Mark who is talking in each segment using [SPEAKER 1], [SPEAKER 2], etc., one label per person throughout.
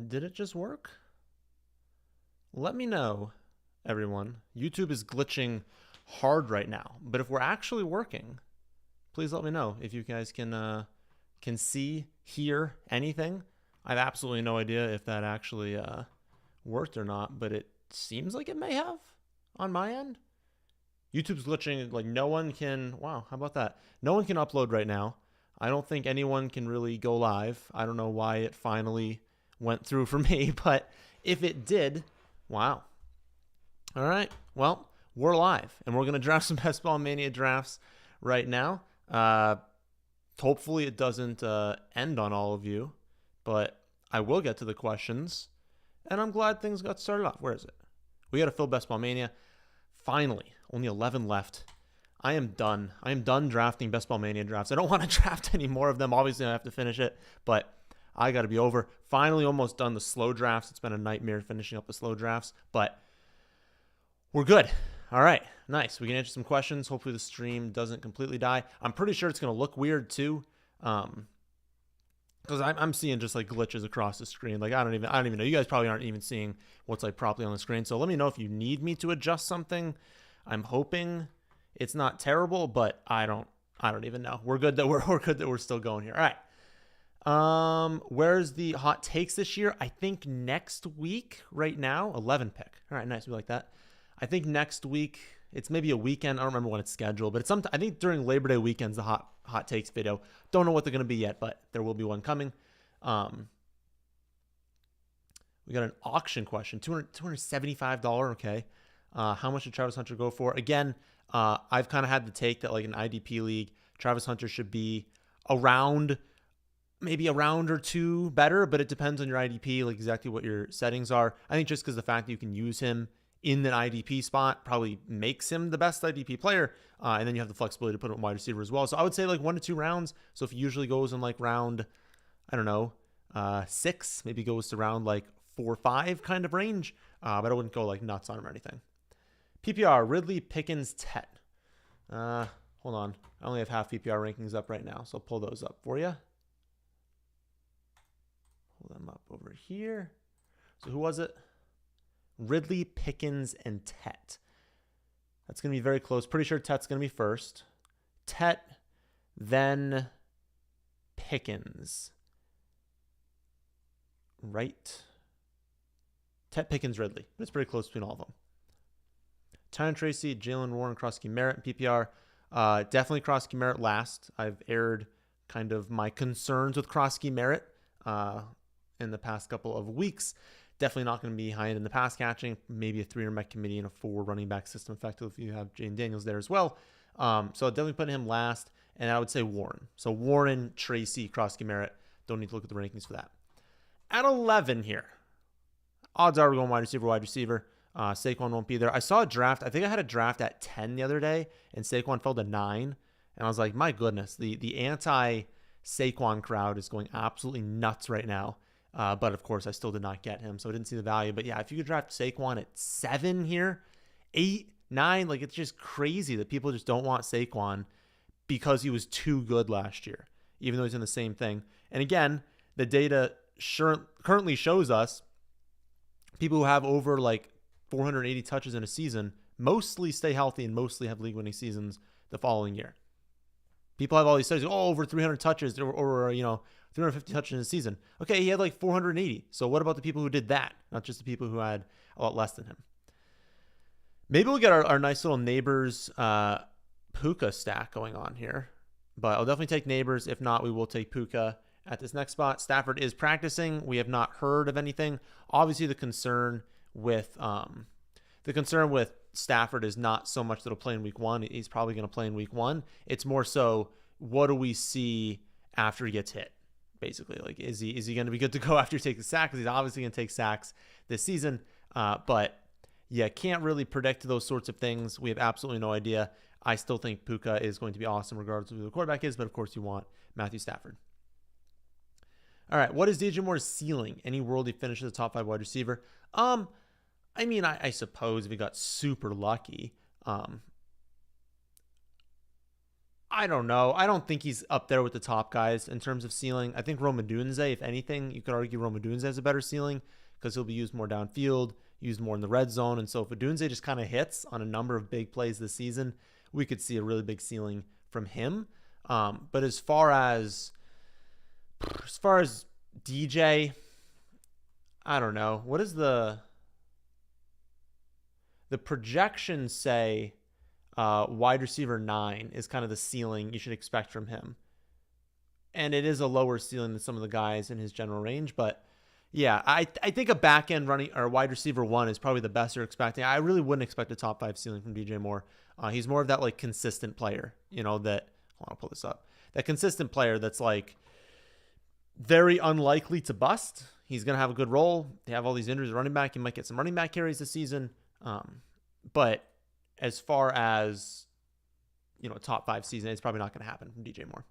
[SPEAKER 1] Did it just work? Let me know, everyone. YouTube is glitching hard right now, but if we're actually working, please let me know if you guys can see, hear anything. I have absolutely no idea if that actually worked or not, but it seems like it may have on my end. YouTube's glitching, like no one can. Wow, how about that? No one can upload right now. I don't think anyone can really go live. I don't know why it finally went through for me, but if it did, wow. All right, well, we're live, and we're gonna draft some Best Ball Mania drafts right now. Hopefully, it doesn't end on all of you, but I will get to the questions, and I'm glad things got started off. Where is it? We got to fill Best Ball Mania. Finally, only 11 left. I am done. I am done drafting Best Ball Mania drafts. I don't want to draft any more of them. Obviously, I have to finish it, but I got to be over. Finally, almost done the slow drafts. It's been a nightmare finishing up the slow drafts, but we're good. All right, nice. We can answer some questions. Hopefully, the stream doesn't completely die. I'm pretty sure it's going to look weird too, because I'm seeing just like glitches across the screen. Like I don't even know. You guys probably aren't even seeing what's like properly on the screen. So let me know if you need me to adjust something. I'm hoping it's not terrible, but I don't even know. We're good that we're good that we're still going here. All right. Where's the hot takes this year? I think next week. Right now, 11 pick. All right, nice. We like that. I think next week. It's maybe a weekend. I don't remember when it's scheduled, but it's I think during Labor Day weekends, the hot takes video. Don't know what they're going to be yet, but there will be one coming. We got an auction question, $275. Okay. How much did Travis Hunter go for? Again, I've kind of had the take that like an IDP league, Travis Hunter should be around maybe a round or two better, but it depends on your IDP, like exactly what your settings are. I think just because the fact that you can use him in an IDP spot probably makes him the best IDP player. And then you have the flexibility to put him in wide receiver as well. So I would say like 1 to 2 rounds. So if he usually goes in like round, I don't know, 6, maybe goes to round like 4 or 5 kind of range. But I wouldn't go like nuts on him or anything. PPR, Ridley, Pickens, Tet. Hold on. I only have half PPR rankings up right now, so I'll pull those up for you. Pull them up over here. So who was it? Ridley, Pickens, and Tet. That's going to be very close. Pretty sure Tet's going to be first. Tet, then Pickens. Right? Tet, Pickens, Ridley. But it's pretty close between all of them. Tyron Tracy, Jalen Warren, Krosky Merritt, PPR. Definitely Krosky Merritt last. I've aired kind of my concerns with Krosky Merritt in the past couple of weeks. Definitely not going to be high end in the pass catching. Maybe a 3 rec committee and a 4 running back system effective if you have Jane Daniels there as well. So definitely putting him last. And I would say Warren. So Warren, Tracy, Krosky Merritt. Don't need to look at the rankings for that. At 11 here. Odds are we're going wide receiver. Saquon won't be there. I saw a draft. I think I had a draft at 10 the other day, and Saquon fell to 9. And I was like, my goodness, the anti-Saquon crowd is going absolutely nuts right now. But of course, I still did not get him, so I didn't see the value. But yeah, if you could draft Saquon at 7 here, 8, 9, like it's just crazy that people just don't want Saquon because he was too good last year, even though he's in the same thing. And again, the data currently shows us people who have over like 480 touches in a season mostly stay healthy and mostly have league-winning seasons the following year. People have all these studies, over 300 touches or 350 touches in a season. Okay, he had like 480. So what about the people who did that? Not just the people who had a lot less than him. Maybe we'll get our nice little Neighbors Puka stack going on here. But I'll definitely take Neighbors. If not, we will take Puka at this next spot. Stafford is practicing. We have not heard of anything. Obviously, the concern with Stafford is not so much that he'll play in week 1. He's probably going to play in week 1. It's more so, what do we see after he gets hit? Basically, like is he going to be good to go after he takes the sack? Because he's obviously going to take sacks this season. But yeah, can't really predict those sorts of things. We have absolutely no idea. I still think Puka is going to be awesome regardless of who the quarterback is. But of course, you want Matthew Stafford. All right, what is DJ Moore's ceiling? Any world he finishes a top 5 wide receiver? I mean, I suppose if he got super lucky, I don't know. I don't think he's up there with the top guys in terms of ceiling. I think Romadunze, if anything, you could argue Romadunze has a better ceiling because he'll be used more downfield, used more in the red zone. And so if Odunze just kind of hits on a number of big plays this season, we could see a really big ceiling from him. But as far as DJ, I don't know. What is the projections say? Wide receiver 9 is kind of the ceiling you should expect from him. And it is a lower ceiling than some of the guys in his general range. But yeah, I think a back end running or wide receiver 1 is probably the best you're expecting. I really wouldn't expect a top 5 ceiling from DJ Moore. He's more of that like consistent player, that, I'll pull this up. That consistent player that's like very unlikely to bust. He's going to have a good role. They have all these injuries at running back. He might get some running back carries this season. But as far as, top 5 season, it's probably not going to happen from DJ Moore.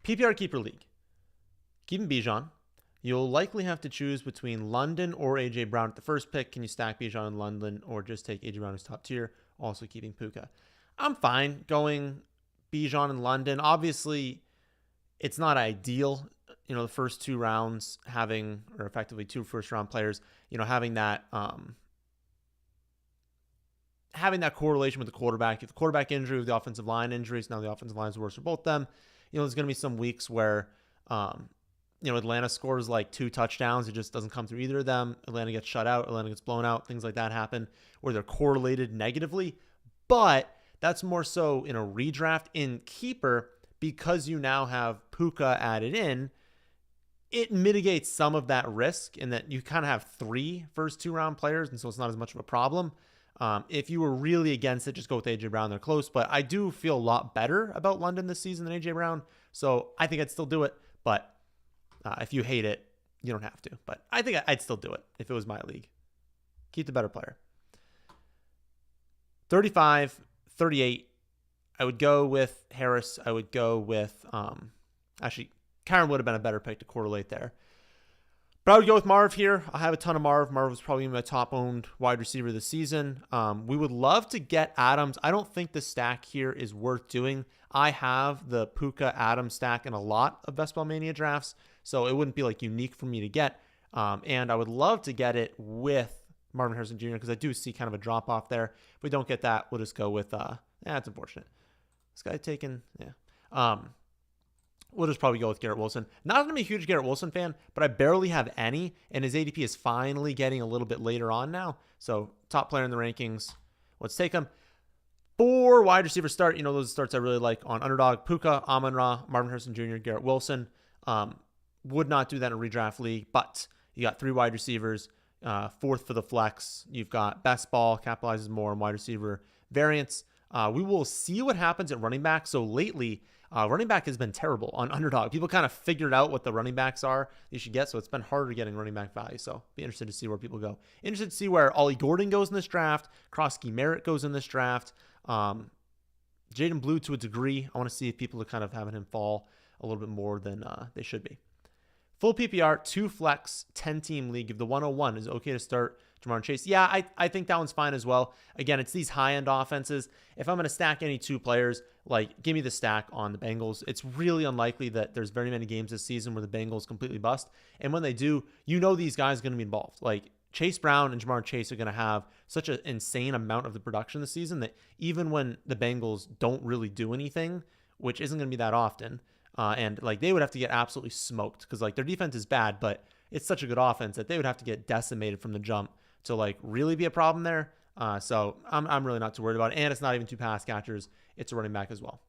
[SPEAKER 1] PPR Keeper League. Keeping Bijan. You'll likely have to choose between London or A.J. Brown at the first pick. Can you stack Bijan in London or just take A.J. Brown as top tier? Also keeping Puka. I'm fine going Bijan in London. Obviously, it's not ideal, the first 2 rounds having, or effectively 2 first-round players, having that correlation with the quarterback. If the quarterback injury with the offensive line injuries, now the offensive line is worse for both of them. There's going to be some weeks where, Atlanta scores like 2 touchdowns. It just doesn't come through either of them. Atlanta gets shut out. Atlanta gets blown out. Things like that happen where they're correlated negatively. But that's more so in a redraft. In Keeper, because you now have Puka added in, it mitigates some of that risk in that you kind of have 3 first 2-round players, and so it's not as much of a problem. If you were really against it, just go with A.J. Brown. They're close, but I do feel a lot better about London this season than A.J. Brown, so I think I'd still do it. But if you hate it, you don't have to. But I think I'd still do it if it was my league. Keep the better player. 35, 38. I would go with Harris. I would go with, actually, Karen would have been a better pick to correlate there. But I would go with Marv here. I have a ton of Marv. Marv was probably my top-owned wide receiver this season. We would love to get Adams. I don't think the stack here is worth doing. I have the Puka Adams stack in a lot of Best Ball Mania drafts, so it wouldn't be like unique for me to get. And I would love to get it with Marvin Harrison Jr. because I do see kind of a drop-off there. If we don't get that, we'll just go with, that's unfortunate. This guy taken, yeah. We'll just probably go with Garrett Wilson. Not that I'm a huge Garrett Wilson fan, but I barely have any, and his ADP is finally getting a little bit later on now. So top player in the rankings. Let's take him. 4 wide receiver start. Those starts I really like on Underdog. Puka, Amon-Ra, Marvin Harrison Jr., Garrett Wilson. Would not do that in a redraft league, but you got 3 wide receivers. 4th for the flex. You've got best ball, capitalizes more on wide receiver variants. We will see what happens at running back. So lately, running back has been terrible on Underdog. People kind of figured out what the running backs are you should get, so it's been harder getting running back value. So be interested to see where people go. Interested to see where Ollie Gordon goes in this draft. Krosky Merritt goes in this draft. Jaden Blue to a degree. I want to see if people are kind of having him fall a little bit more than they should be. Full PPR, 2 flex, 10-team league. If the 101 is okay to start Jamar Chase, yeah, I think that one's fine as well. Again, it's these high-end offenses. If I'm going to stack any 2 players, give me the stack on the Bengals. It's really unlikely that there's very many games this season where the Bengals completely bust. And when they do, these guys are going to be involved. Chase Brown and Jamar Chase are going to have such an insane amount of the production this season that even when the Bengals don't really do anything, which isn't going to be that often, and they would have to get absolutely smoked because their defense is bad, but it's such a good offense that they would have to get decimated from the jump to really be a problem there. So I'm really not too worried about it. And it's not even 2 pass catchers. It's a running back as well.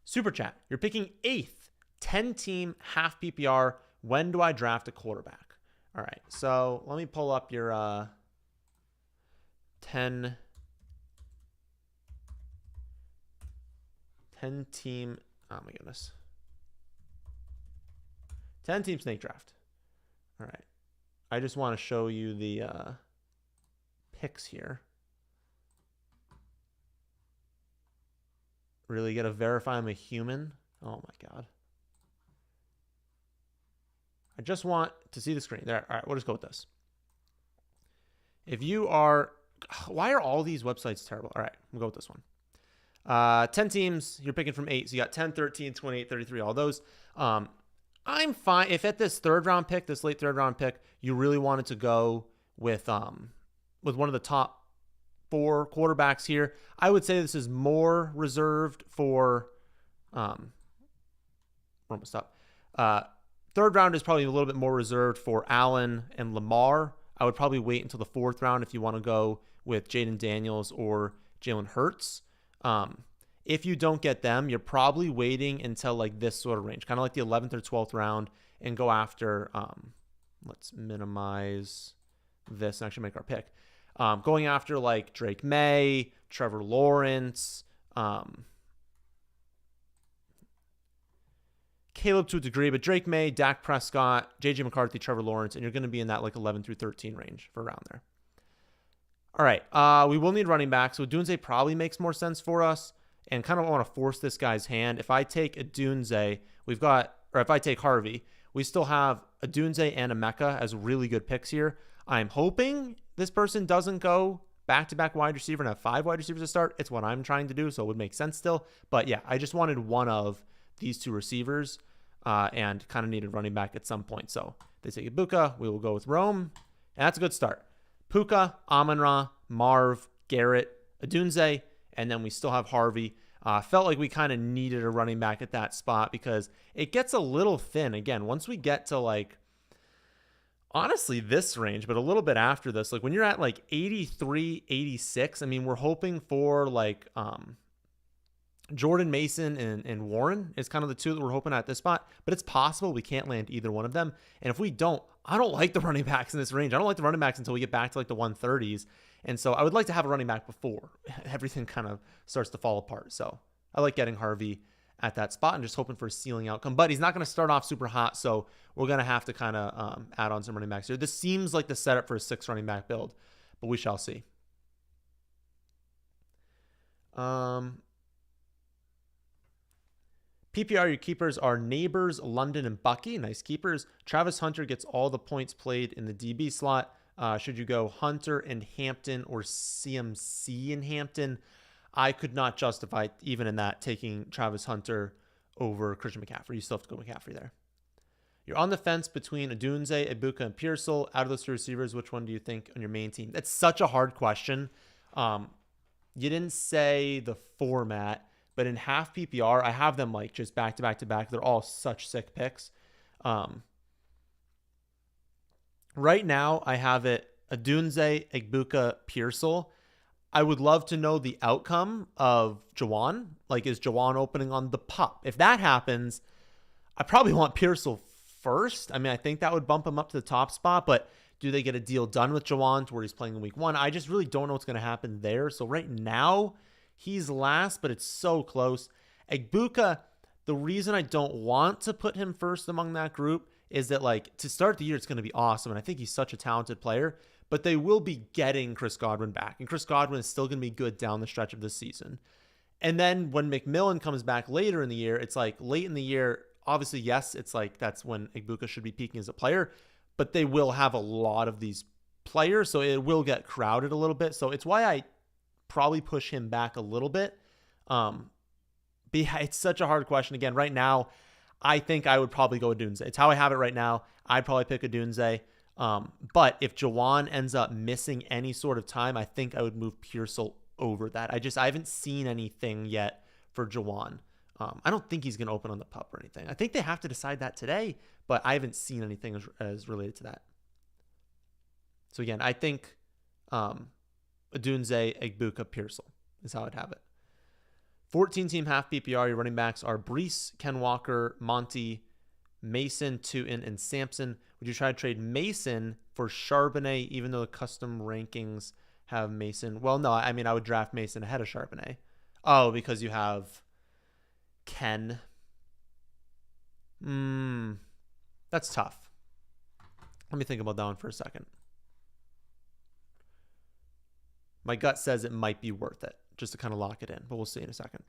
[SPEAKER 1] Super chat. You're picking 8th, 10-team, half PPR. When do I draft a quarterback? All right. So let me pull up your 10-team. Oh my goodness. 10-team snake draft. All right. I just want to show you the picks here. Really got to verify I'm a human. Oh my God. I just want to see the screen. There. All right, we'll just go with this. If you are... Why are all these websites terrible? All right, we'll go with this one. 10 teams, you're picking from 8. So you got 10, 13, 28, 33, all those. I'm fine. If at this third round pick, this late third round pick, you really wanted to go with one of the top 4 quarterbacks here, I would say this is more reserved for we're almost up. Third round is probably a little bit more reserved for Allen and Lamar. I would probably wait until the 4th round if you want to go with Jaden Daniels or Jalen Hurts. If you don't get them, you're probably waiting until like this sort of range, kind of like the 11th or 12th round, and go after, let's minimize this and actually make our pick. Going after like Drake May, Trevor Lawrence, Caleb to a degree, but Drake May, Dak Prescott, JJ McCarthy, Trevor Lawrence, and you're going to be in that like 11 through 13 range for around there. All right, we will need running back, so Odunze probably makes more sense for us, and kind of want to force this guy's hand. If I take Odunze, if I take Harvey, we still have Odunze and Emeka as really good picks here. I'm hoping this person doesn't go back-to-back wide receiver and have 5 wide receivers to start. It's what I'm trying to do, so it would make sense still. But yeah, I just wanted one of these 2 receivers and kind of needed running back at some point. So they say Ibuka, we will go with Rome, and that's a good start. Puka, Amon-Ra, Marv, Garrett, Odunze, and then we still have Harvey. Felt like we kind of needed a running back at that spot because it gets a little thin. Again, once we get to like, honestly, this range, but a little bit after this, like when you're at like 83, 86, I mean, we're hoping for like Jordan Mason and Warren is kind of the 2 that we're hoping at this spot, but it's possible we can't land either one of them. And if we don't, I don't like the running backs in this range. I don't like the running backs until we get back to like the 130s. And so I would like to have a running back before everything kind of starts to fall apart. So I like getting Harvey at that spot and just hoping for a ceiling outcome. But he's not going to start off super hot, so we're going to have to kind of add on some running backs here. This seems like the setup for a 6 running back build, but we shall see. PPR, your keepers are Neighbors, London, and Bucky. Nice keepers. Travis Hunter gets all the points played in the DB slot. Should you go Hunter and Hampton or CMC and Hampton? I could not justify, even in that, taking Travis Hunter over Christian McCaffrey. You still have to go McCaffrey there. You're on the fence between Odunze, Ibuka, and Pearsall. Out of those 2 receivers, which one do you think on your main team? That's such a hard question. You didn't say the format, but in half PPR, I have them like just back to back to back. They're all such sick picks. Right now, I have it Odunze, Ibuka, Pearsall. I would love to know the outcome of Jawan. Like, is Jawan opening on the pup? If that happens, I probably want Pearsall first. I mean, I think that would bump him up to the top spot, but do they get a deal done with Jawan to where he's playing in week 1? I just really don't know what's going to happen there. So right now, he's last, but it's so close. Ibuka, the reason I don't want to put him first among that group is that, like, to start the year, it's going to be awesome. And I think he's such a talented player, but they will be getting Chris Godwin back. And Chris Godwin is still going to be good down the stretch of this season. And then when McMillan comes back later in the year, it's like late in the year, obviously, yes, it's like that's when Ibuka should be peaking as a player, but they will have a lot of these players. So it will get crowded a little bit. So it's why I probably push him back a little bit. But yeah, it's such a hard question. Again, right now, I think I would probably go Odunze. It's how I have it right now. I'd probably pick Odunze. But if Jawan ends up missing any sort of time, I think I would move Pearsall over that. I haven't seen anything yet for Jawan. I don't think he's going to open on the pup or anything. I think they have to decide that today, but I haven't seen anything as related to that. So again, I think Odunze, Ibuka, Pearsall is how I'd have it. 14-team half PPR, your running backs are Brees, Ken Walker, Monty, Mason, Tootin, and Sampson. Would you try to trade Mason for Charbonnet, even though the custom rankings have Mason? Well, no, I mean, I would draft Mason ahead of Charbonnet. Oh, because you have Ken. That's tough. Let me think about that one for a second. My gut says it might be worth it, just to kind of lock it in, but we'll see in a second.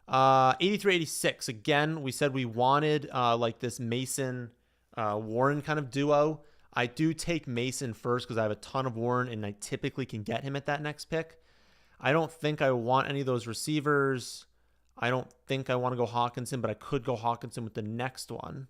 [SPEAKER 1] 83-86. Again, we said we wanted like this Mason Warren kind of duo. I do take Mason first because I have a ton of Warren and I typically can get him at that next pick. I don't think I want any of those receivers. I don't think I want to go Hawkinson, but I could go Hawkinson with the next one.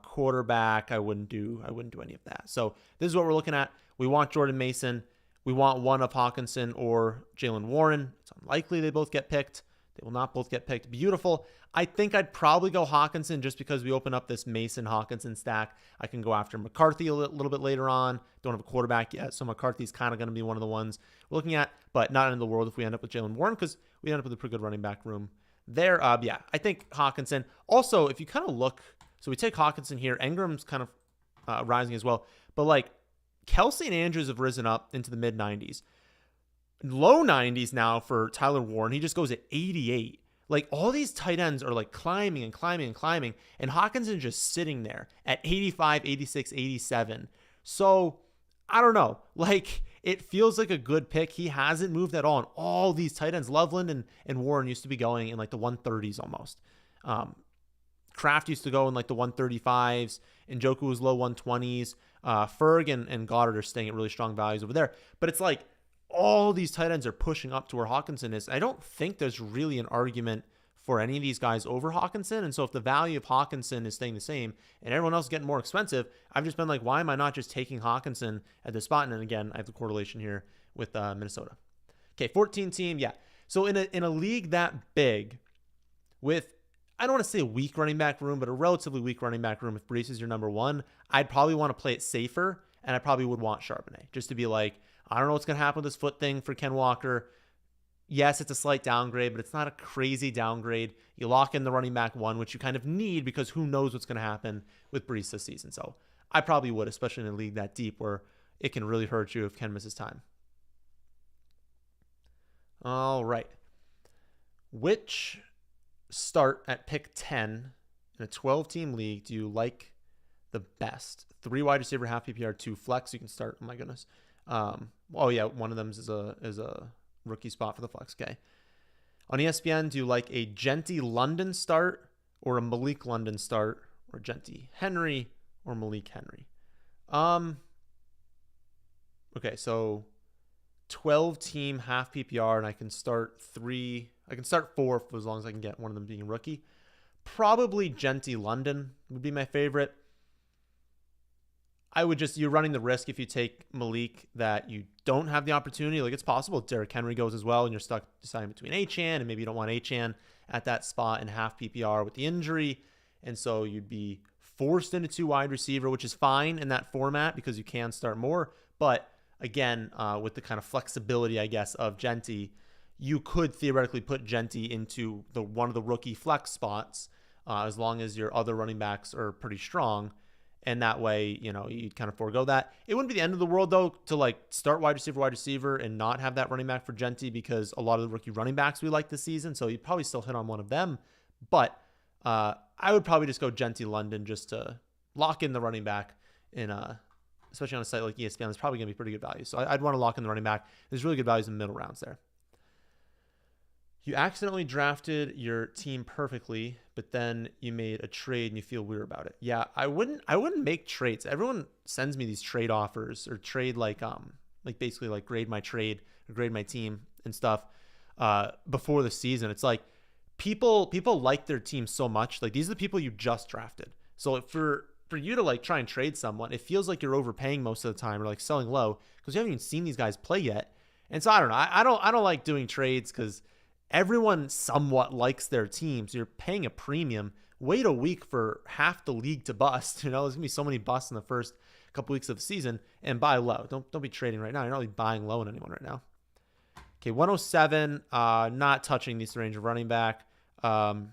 [SPEAKER 1] Quarterback, I wouldn't do any of that. So this is what we're looking at. We want Jordan Mason. We want one of Hawkinson or Jaylen Warren. It's unlikely they both get picked. They will not both get picked. Beautiful. I think I'd probably go Hawkinson just because we open up this Mason-Hawkinson stack. I can go after McCarthy a little bit later on. Don't have a quarterback yet, so McCarthy's kind of going to be one of the ones we're looking at, but not in the world if we end up with Jaylen Warren because we end up with a pretty good running back room there. Yeah, I think Hawkinson. Also, if you kind of look, so we take Hawkinson here. Engram's kind of rising as well, but like Kelsey and Andrews have risen up into the mid-90s. Low 90s now for Tyler Warren. He just goes at 88. Like all these tight ends are like climbing and climbing and climbing, and Hawkinson just sitting there at 85, 86, 87. So I don't know. Like it feels like a good pick. He hasn't moved at all. And all these tight ends, Loveland and Warren used to be going in like the 130s almost. Kraft used to go in like the 135s. Njoku was low 120s. Ferg and Goddard are staying at really strong values over there. But it's like all these tight ends are pushing up to where Hawkinson is. I don't think there's really an argument for any of these guys over Hawkinson. And so if the value of Hawkinson is staying the same and everyone else is getting more expensive, I've just been like, why am I not just taking Hawkinson at this spot? And again, I have the correlation here with Minnesota. Okay, 14 team. Yeah. So in a league that big with, I don't want to say a weak running back room, but a relatively weak running back room, if Breece is your number one, I'd probably want to play it safer. And I probably would want Charbonnet just to be like, I don't know what's going to happen with this foot thing for Ken Walker. Yes, it's a slight downgrade, but it's not a crazy downgrade. You lock in the running back one, which you kind of need because who knows what's going to happen with Breece this season. So I probably would, especially in a league that deep where it can really hurt you if Ken misses time. All right. Which start at pick 10 in a 12-team league do you like the best? 3 wide receiver, half PPR, 2 flex. You can start. Oh my goodness. Oh yeah, one of them is a rookie spot for the flex. Okay. On ESPN, do you like a Genty London start or a Malik London start or Genty Henry or Malik Henry? Okay, so 12-team half PPR, and I can start 4 as long as I can get one of them being rookie. Probably Genty London would be my favorite. You're running the risk if you take Malik that you don't have the opportunity. Like it's possible Derrick Henry goes as well and you're stuck deciding between Achane and maybe you don't want Achane at that spot in half PPR with the injury. And so you'd be forced into 2 wide receiver, which is fine in that format because you can start more. But again, with the kind of flexibility, I guess, of Genty, you could theoretically put Genty into one of the rookie flex spots as long as your other running backs are pretty strong. And that way, you'd kind of forego that. It wouldn't be the end of the world, though, to like start wide receiver and not have that running back for Genty because a lot of the rookie running backs we like this season. So you'd probably still hit on one of them. But I would probably just go Genty London just to lock in the running back especially on a site like ESPN. It's probably going to be pretty good value. So I'd want to lock in the running back. There's really good values in the middle rounds there. You accidentally drafted your team perfectly, but then you made a trade and you feel weird about it. Yeah, I wouldn't make trades. Everyone sends me these trade offers or trade like basically like grade my trade or grade my team and stuff before the season. It's like people like their team so much. Like these are the people you just drafted. So for you to like try and trade someone, it feels like you're overpaying most of the time or like selling low because you haven't even seen these guys play yet. And so I don't know. I don't like doing trades because everyone somewhat likes their team. So you're paying a premium. Wait a week for half the league to bust. There's going to be so many busts in the first couple weeks of the season and buy low. Don't be trading right now. You're not really buying low on anyone right now. Okay, 107. Not touching this range of running back. Godwin,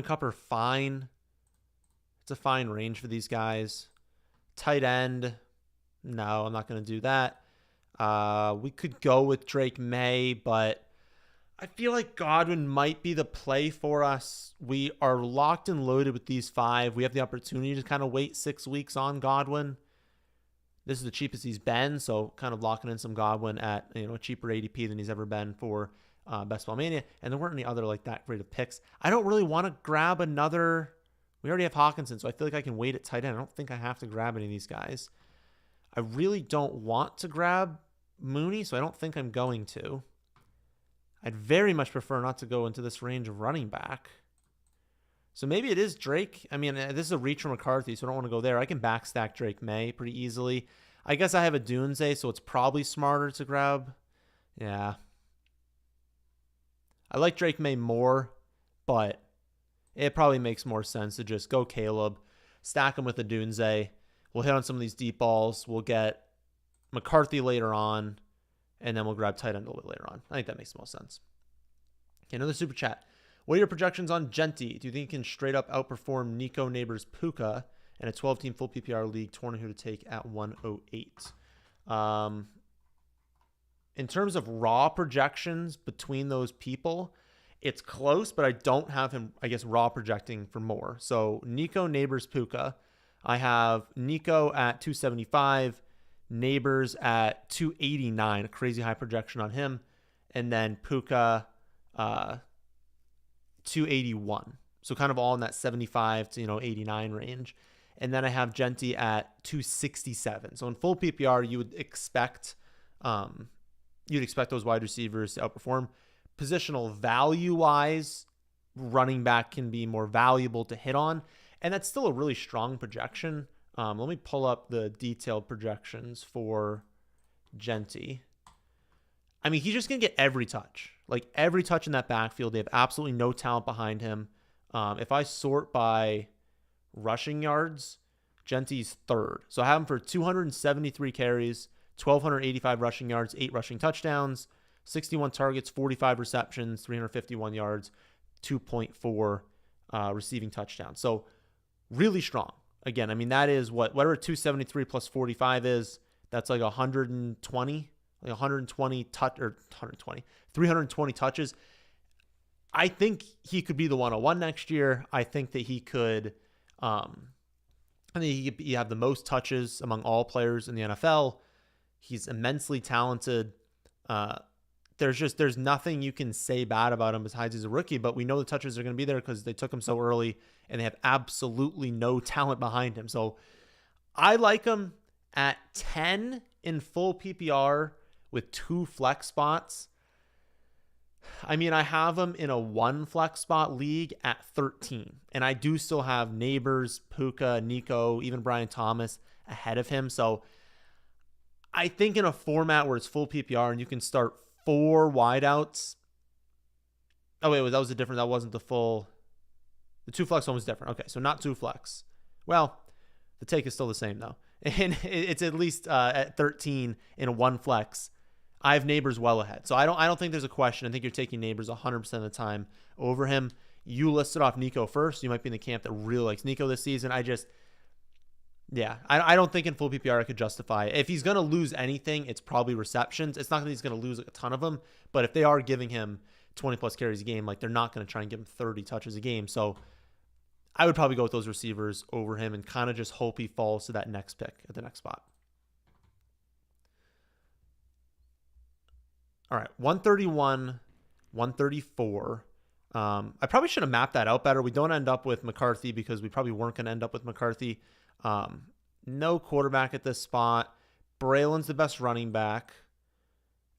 [SPEAKER 1] Kupp are fine. It's a fine range for these guys. Tight end. No, I'm not going to do that. We could go with Drake May, but I feel like Godwin might be the play for us. We are locked and loaded with these 5. We have the opportunity to kind of wait 6 weeks on Godwin. This is the cheapest he's been, so kind of locking in some Godwin at a cheaper ADP than he's ever been for Best Ball Mania. And there weren't any other like that great of picks. I don't really want to grab another. We already have Hawkinson, so I feel like I can wait at tight end. I don't think I have to grab any of these guys. I really don't want to grab Mooney, so I don't think I'm going to. I'd very much prefer not to go into this range of running back. So maybe it is Drake. I mean, this is a reach from McCarthy, so I don't want to go there. I can backstack Drake May pretty easily. I guess I have a Dunze, so it's probably smarter to grab. Yeah. I like Drake May more, but it probably makes more sense to just go Caleb, stack him with a Dunze. We'll hit on some of these deep balls. We'll get McCarthy later on, and then we'll grab tight end a little bit later on. I think that makes the most sense. Okay, another super chat. What are your projections on Genty? Do you think he can straight up outperform Nico Neighbors Puka in a 12-team full PPR league? Torn who to take at 108. In terms of raw projections between those people, it's close, but I don't have him, I guess, raw projecting for more. So Nico Neighbors Puka, I have Nico at 275, Neighbors at 289, a crazy high projection on him, and then Puka 281. So kind of all in that 75 to 89 range. And then I have Genty at 267. So in full PPR, you would expect those wide receivers to outperform. Positional value wise, running back can be more valuable to hit on, and that's still a really strong projection. Let me pull up the detailed projections for Genty. I mean, he's just going to get every touch. Like, every touch in that backfield. They have absolutely no talent behind him. If I sort by rushing yards, Genty's third. So I have him for 273 carries, 1,285 rushing yards, 8 rushing touchdowns, 61 targets, 45 receptions, 351 yards, 2.4 receiving touchdowns. So really strong. Again, I mean, that is whatever 273 plus 45 is, that's like 120. Like 320 touches. I think he could be the 101 next year. I think that he could, he have the most touches among all players in the NFL. He's immensely talented. There's nothing you can say bad about him besides he's a rookie, but we know the touches are going to be there because they took him so early and they have absolutely no talent behind him. So I like him at 10 in full PPR with 2 flex spots. I mean, I have him in a 1 flex spot league at 13. And I do still have Neighbors, Puka, Nico, even Brian Thomas ahead of him. So I think in a format where it's full PPR and you can start 4 wideouts. Oh, wait, that wasn't the full. The 2 flex one was different. Okay, so not 2 flex. Well, the take is still the same, though. And it's at least at 13 in a 1 flex. I have Neighbors well ahead. So I don't think there's a question. I think you're taking Neighbors 100% of the time over him. You listed off Nico first. You might be in the camp that really likes Nico this season. I don't think in full PPR I could justify it. If he's going to lose anything, it's probably receptions. It's not that he's going to lose a ton of them, but if they are giving him 20 plus carries a game, like they're not going to try and give him 30 touches a game. So I would probably go with those receivers over him and kind of just hope he falls to that next pick at the next spot. All right, 131, 134. I probably should have mapped that out better. We don't end up with McCarthy because we probably weren't going to end up with McCarthy. No quarterback at this spot. Braylon's the best running back.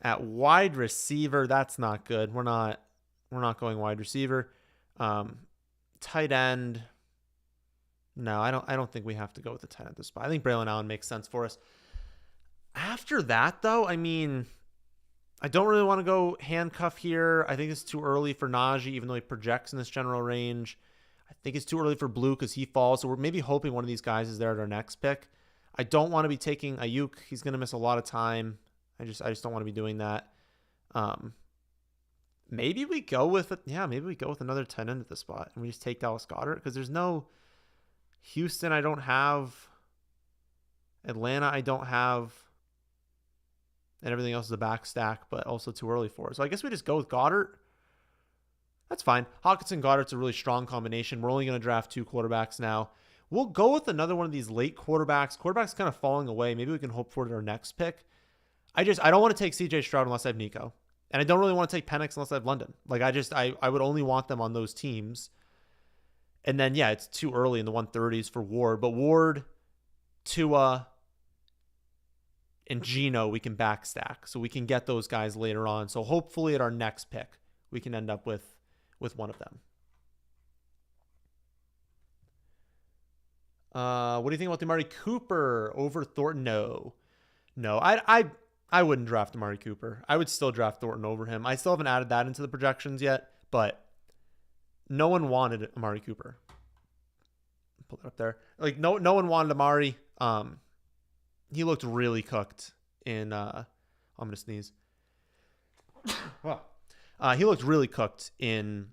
[SPEAKER 1] At wide receiver, that's not good. We're not going wide receiver. Tight end. No, I don't think we have to go with the tight end at this spot. I think Braylon Allen makes sense for us. After that, though, I mean, I don't really want to go handcuff here. I think it's too early for Najee, even though he projects in this general range. I think it's too early for Blue because he falls. So we're maybe hoping one of these guys is there at our next pick. I don't want to be taking Ayuk. He's going to miss a lot of time. I just don't want to be doing that. Maybe we go with it. Yeah, maybe we go with another tight end at this spot and we just take Dallas Goedert because there's no Houston. I don't have Atlanta. I don't have. And everything else is a back stack, but also too early for it. So I guess we just go with Goddard. That's fine. Hawkinson Goddard's a really strong combination. We're only going to draft 2 quarterbacks now. We'll go with another one of these late quarterbacks. Quarterbacks kind of falling away. Maybe we can hope for it at our next pick. I don't want to take CJ Stroud unless I have Nico. And I don't really want to take Penix unless I have London. Like I would only want them on those teams. And then, yeah, it's too early in the 130s for Ward. But Ward, Tua, and Gino we can backstack. So we can get those guys later on. So hopefully at our next pick, we can end up with one of them. What do you think about the Amari Cooper over Thornton? No, I wouldn't draft Amari Cooper. I would still draft Thornton over him. I still haven't added that into the projections yet, but no one wanted Amari Cooper. Pull that up there. Like no one wanted Amari. He looked really cooked in. I'm gonna sneeze. He looked really cooked in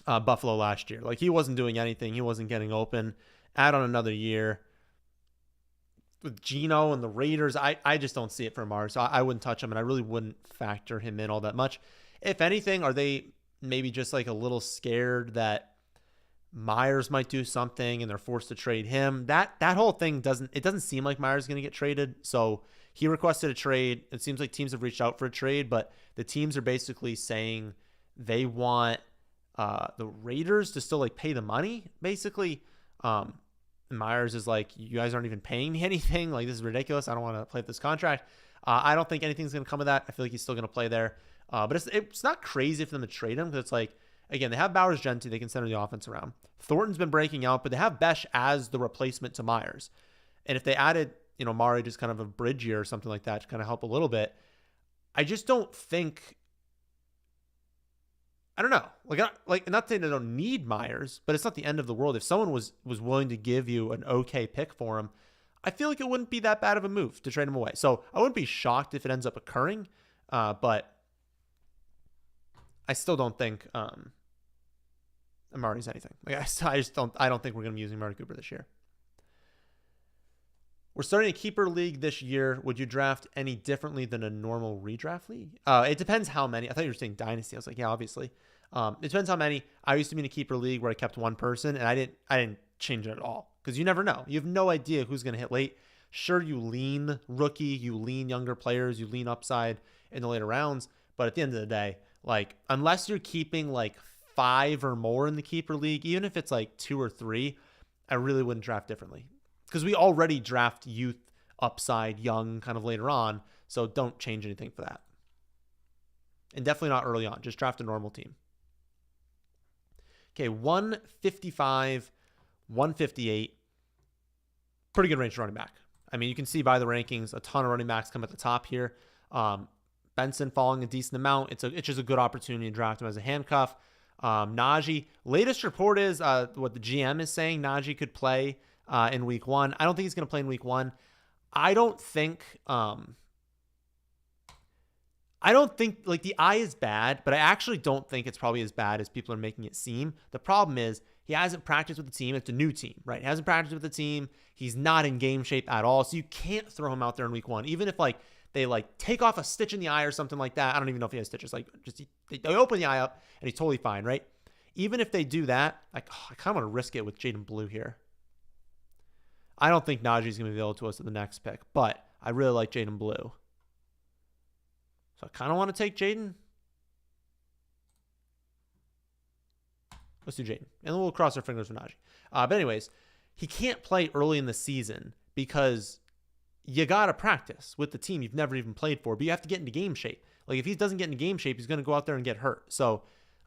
[SPEAKER 1] Buffalo last year. Like he wasn't doing anything. He wasn't getting open. Add on another year with Gino and the Raiders. I just don't see it for Amari. So I wouldn't touch him, and I really wouldn't factor him in all that much. If anything, are they maybe just like a little scared that Myers might do something and they're forced to trade him? That whole thing doesn't seem like Myers is going to get traded. So he requested a trade. It seems like teams have reached out for a trade, but the teams are basically saying they want the Raiders to still like pay the money, basically. Myers is like, you guys aren't even paying me anything. Like, this is ridiculous. I don't want to play this contract. I don't think anything's going to come of that. I feel like he's still going to play there. But it's not crazy for them to trade him, because it's like, again, they have Bowers Genti. They can center the offense around. Thornton's been breaking out, but they have Besh as the replacement to Myers. And if they added, Mari just kind of a bridge year or something like that to kind of help a little bit, I just don't think, I don't know. Like not saying they don't need Myers, but it's not the end of the world. If someone was willing to give you an okay pick for him, I feel like it wouldn't be that bad of a move to trade him away. So I wouldn't be shocked if it ends up occurring, but I still don't think Amari's anything. Like I don't think we're going to be using Amari Cooper this year. We're starting a keeper league this year. Would you draft any differently than a normal redraft league? It depends how many. I thought you were saying dynasty. I was like, yeah, obviously. It depends how many. I used to be in a keeper league where I kept one person, and I didn't change it at all, because you never know. You have no idea who's going to hit late. Sure, you lean rookie, you lean younger players, you lean upside in the later rounds, but at the end of the day, like, unless you're keeping like 5 or more in the keeper league, even if it's like 2 or 3, I really wouldn't draft differently, because we already draft youth, upside, young kind of later on. So don't change anything for that. And definitely not early on. Just draft a normal team. Okay, 155, 158. Pretty good range for running back. I mean, you can see by the rankings, a ton of running backs come at the top here. Benson falling a decent amount. It's just a good opportunity to draft him as a handcuff. Najee, latest report is what the GM is saying. Najee could play in week 1. I don't think he's going to play in week 1. I don't think like the eye is bad, but I actually don't think it's probably as bad as people are making it seem. The problem is he hasn't practiced with the team. It's a new team, right? He hasn't practiced with the team. He's not in game shape at all. So you can't throw him out there in week 1, even if like they like take off a stitch in the eye or something like that. I don't even know if he has stitches. Like just they open the eye up and he's totally fine, right? Even if they do that, I kind of want to risk it with Jaden Blue here. I don't think Najee's going to be available to us at the next pick, but I really like Jaden Blue. So I kind of want to take Jaden. Let's do Jaden. And then we'll cross our fingers for Najee. But anyways, he can't play early in the season because you got to practice with the team you've never even played for, but you have to get into game shape. Like if he doesn't get into game shape, he's going to go out there and get hurt. So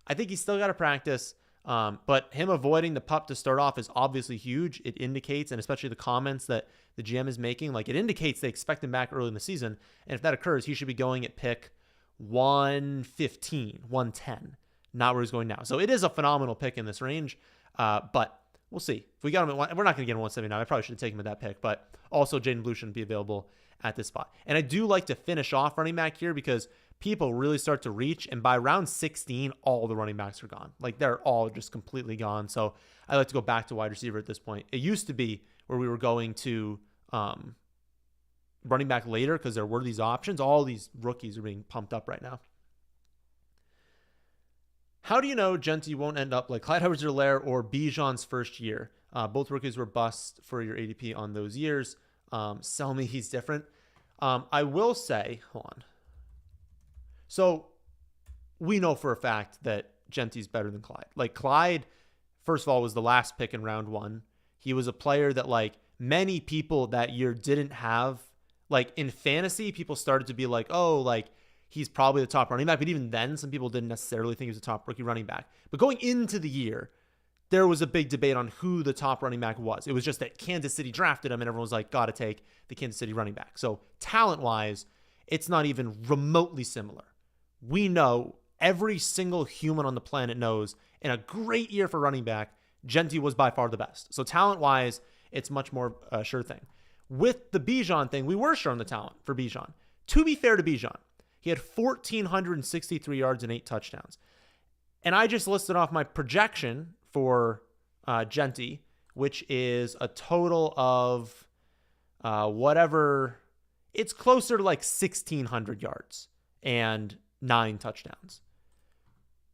[SPEAKER 1] I think he's still got to practice. But him avoiding the pup to start off is obviously huge. It indicates, and especially the comments that the GM is making, like it indicates they expect him back early in the season. And if that occurs, he should be going at pick 115, 110, not where he's going now. So it is a phenomenal pick in this range. But we'll see. If we got him at we're not going to get him at 179. I probably should have taken him at that pick, but also Jaden Blue shouldn't be available at this spot. And I do like to finish off running back here because people really start to reach, and by round 16, all the running backs are gone. Like they're all just completely gone. So I like to go back to wide receiver at this point. It used to be where we were going to running back later because there were these options. All these rookies are being pumped up right now. How do you know Genti won't end up like Clyde Edwards-Helaire or Bijan's first year? Both rookies were bust for your ADP on those years. Sell me he's different. I will say, hold on. So we know for a fact that Genti's better than Clyde. Like Clyde, first of all, was the last pick in round 1. He was a player that like many people that year didn't have Like in fantasy, people started to be like, oh, like he's probably the top running back. But even then, some people didn't necessarily think he was a top rookie running back. But going into the year, there was a big debate on who the top running back was. It was just that Kansas City drafted him and everyone was like, got to take the Kansas City running back. So talent-wise, it's not even remotely similar. We know, every single human on the planet knows, in a great year for running back, Gentry was by far the best. So talent-wise, it's much more sure thing. With the Bijan thing, we were sure on the talent for Bijan. To be fair to Bijan, he had 1,463 yards and 8 touchdowns. And I just listed off my projection for Gentry, which is a total of whatever. It's closer to like 1,600 yards and 9 touchdowns.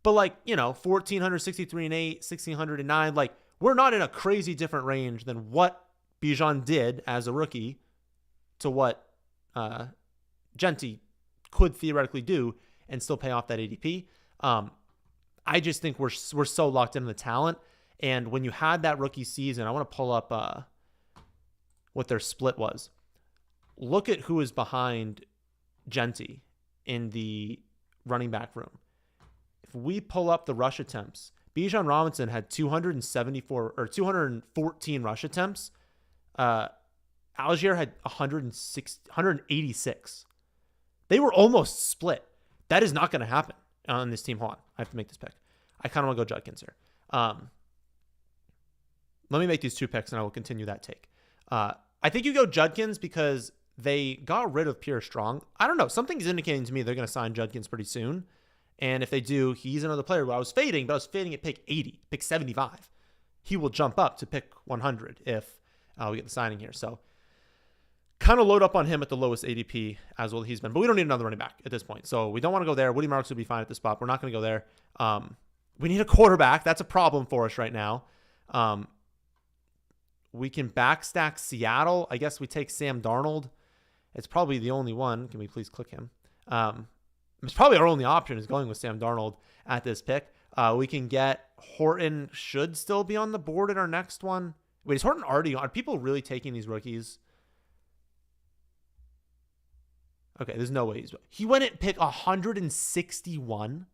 [SPEAKER 1] But like, 1,463 and 8, 1,609, like we're not in a crazy different range than what Bijan did as a rookie to what Gentry could theoretically do and still pay off that ADP. I just think we're so locked into the talent. And when you had that rookie season, I want to pull up what their split was. Look at who is behind Gentry in the running back room. If we pull up the rush attempts, Bijan Robinson had 274 or 214 rush attempts. Algier had 186. They were almost split. That is not going to happen on this team. Hold on. I have to make this pick. I kind of want to go Judkins here. Let me make these 2 picks and I will continue that take. I think you go Judkins because they got rid of Pierre Strong. I don't know. Something's indicating to me they're going to sign Judkins pretty soon. And if they do, he's another player who I was fading, but I was fading at pick 80, pick 75. He will jump up to pick 100 if we get the signing here. So kind of load up on him at the lowest ADP as well he's been. But we don't need another running back at this point. So we don't want to go there. Woody Marks would be fine at the spot. We're not going to go there. We need a quarterback. That's a problem for us right now. We can backstack Seattle. I guess we take Sam Darnold. It's probably the only one. Can we please click him? It's probably our only option is going with Sam Darnold at this pick. We can get Horton, should still be on the board at our next one. Wait, is Horton already on? Are people really taking these rookies? Okay, there's no way he went at pick 161.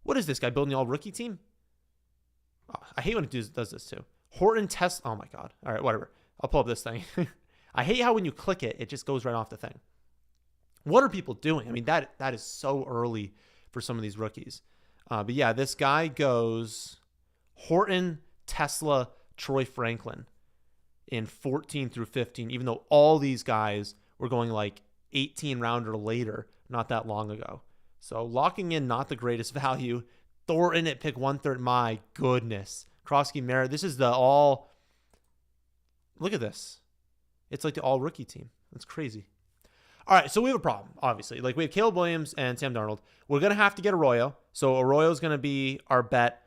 [SPEAKER 1] What is this guy building the all rookie team? Oh, I hate when it does this too. Horton test. Oh my God. All right, whatever. I'll pull up this thing. I hate how when you click it, it just goes right off the thing. What are people doing? I mean, that is so early for some of these rookies. But yeah, this guy goes Horton, Tesla, Troy Franklin in 14 through 15, even though all these guys were going like 18 round or later, not that long ago. So locking in, not the greatest value. Thornton at pick 130. My goodness. Krosky Merritt. This is the all. Look at this. It's like the all rookie team. That's crazy. All right, so we have a problem, obviously. Like, we have Caleb Williams and Sam Darnold. We're going to have to get Arroyo. So Arroyo is going to be our bet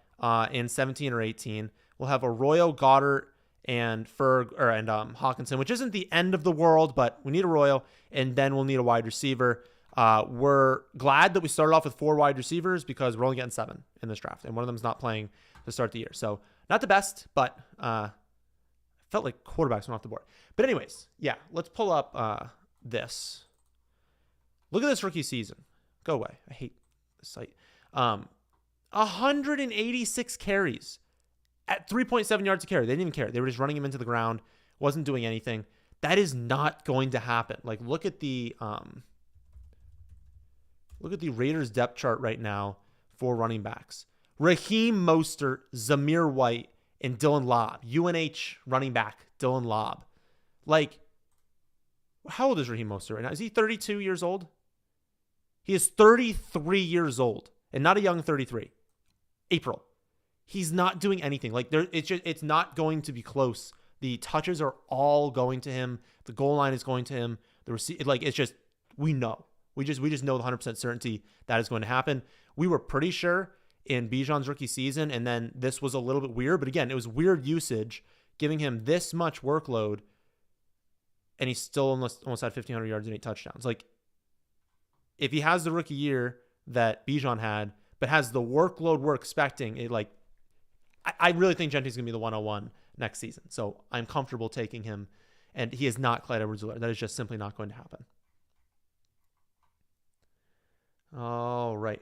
[SPEAKER 1] in 17 or 18. We'll have Arroyo, Goddard, and Hawkinson, which isn't the end of the world, but we need Arroyo, and then we'll need a wide receiver. We're glad that we started off with 4 wide receivers because we're only getting 7 in this draft, and one of them is not playing to start the year. So not the best, but felt like quarterbacks went off the board. But anyways, yeah, let's pull up this. Look at this rookie season. Go away. I hate this site. 186 carries at 3.7 yards a carry. They didn't even care. They were just running him into the ground. Wasn't doing anything. That is not going to happen. Like, look at the Raiders depth chart right now for running backs. Raheem Mostert, Zamir White, and Dylan Lobb. UNH running back, Dylan Lobb. Like, how old is Raheem Mostert right now? Is he 32 years old? He is 33 years old and not a young 33. April. He's not doing anything. Like, it's not going to be close. The touches are all going to him. The goal line is going to him. It's just, we know. We just know with 100% certainty that is going to happen. We were pretty sure in Bijan's rookie season, and then this was a little bit weird. But again, it was weird usage, giving him this much workload, and he still almost had 1,500 yards and 8 touchdowns. Like, if he has the rookie year that Bijan had, but has the workload we're expecting, I really think Gentry's going to be the 101 next season. So I'm comfortable taking him And he is not Clyde Edwards-Helaire. That is just simply not going to happen. All right.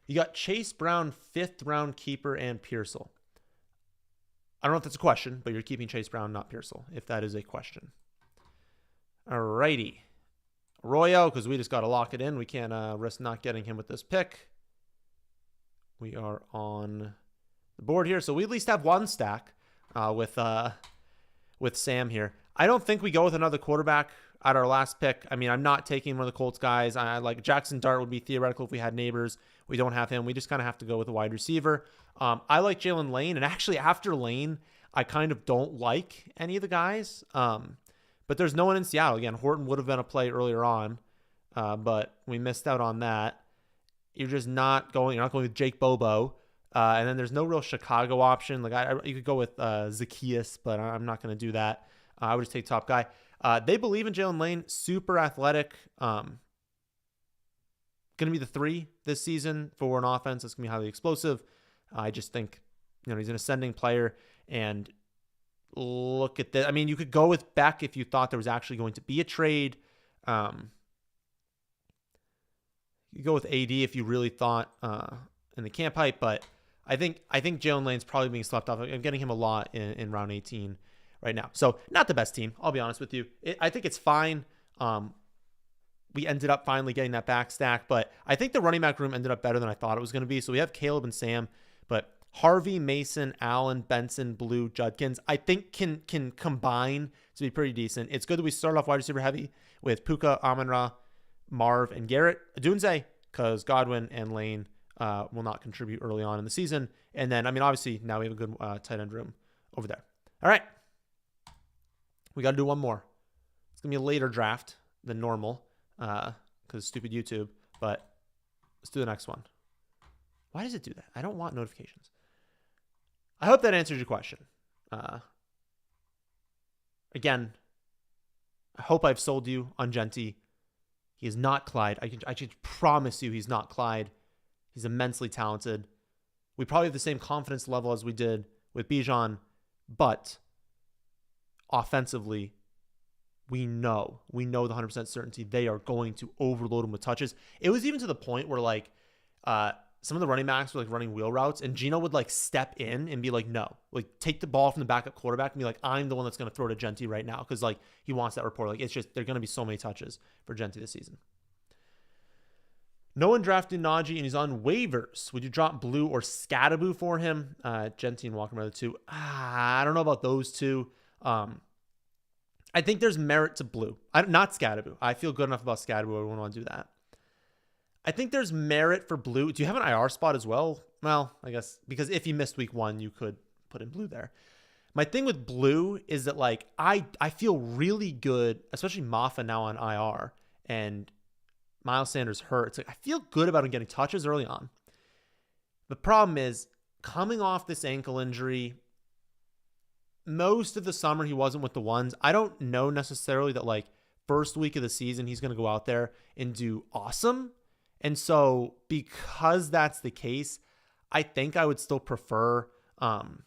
[SPEAKER 1] You got Chase Brown, 5th round keeper, and Pearsall. I don't know if that's a question, but you're keeping Chase Brown, not Pearsall, if that is a question. All righty. Arroyo, because we just got to lock it in. We can't risk not getting him with this pick. We are on the board here. So we at least have one stack with Sam here. I don't think we go with another quarterback at our last pick. I mean, I'm not taking one of the Colts guys. I like Jackson Dart would be theoretical if we had Neighbors. We don't have him. We just kind of have to go with a wide receiver. I like Jalen Lane. And actually, after Lane, I kind of don't like any of the guys. But there's no one in Seattle. Again, Horton would have been a play earlier on, but we missed out on that. You're not going with Jake Bobo. And then there's no real Chicago option. Like you could go with Zacchaeus, but I'm not going to do that. I would just take top guy. They believe in Jalen Lane, super athletic. Going to be the 3 this season for an offense that's going to be highly explosive. I just think, he's an ascending player. And look at that. I mean, you could go with Beck if you thought there was actually going to be a trade. You go with AD if you really thought in the camp hype, but I think Jalen Lane's probably being slept off. I'm getting him a lot in round 18 right now. So not the best team, I'll be honest with you. I think it's fine. We ended up finally getting that back stack, but I think the running back room ended up better than I thought it was going to be. So we have Caleb and Sam, but Harvey, Mason, Allen, Benson, Blue, Judkins, I think can combine to be pretty decent. It's good that we started off wide receiver heavy with Puka, Amon-Ra, Marv, and Garrett. Adunze, because Godwin and Lane will not contribute early on in the season. And then, obviously, now we have a good tight end room over there. All right. We got to do one more. It's going to be a later draft than normal because stupid YouTube. But let's do the next one. Why does it do that? I don't want notifications. I hope that answers your question. Again, I hope I've sold you on Genty. He is not Clyde. I can promise you he's not Clyde. He's immensely talented. We probably have the same confidence level as we did with Bijan, but offensively, we know the 100% certainty they are going to overload him with touches. It was even to the point where some of the running backs were running wheel routes, and Gino would step in and be like, no, take the ball from the backup quarterback and be like, I'm the one that's going to throw to Genty right now because he wants that report. It's just, there are going to be so many touches for Genty this season. No one drafted Najee, and he's on waivers. Would you drop Blue or Scattaboo for him? Genty and Walker are the two. I don't know about those two. I think there's merit to Blue. Not Scattaboo. I feel good enough about Scattaboo. I wouldn't want to do that. I think there's merit for Blue. Do you have an IR spot as well? Well, I guess because if you missed week 1, you could put in Blue there. My thing with Blue is that I feel really good, especially Maffa now on IR and Miles Sanders hurt. It's I feel good about him getting touches early on. The problem is coming off this ankle injury, most of the summer he wasn't with the ones. I don't know necessarily that first week of the season he's going to go out there and do awesome. And so because that's the case, I think I would still prefer Najee.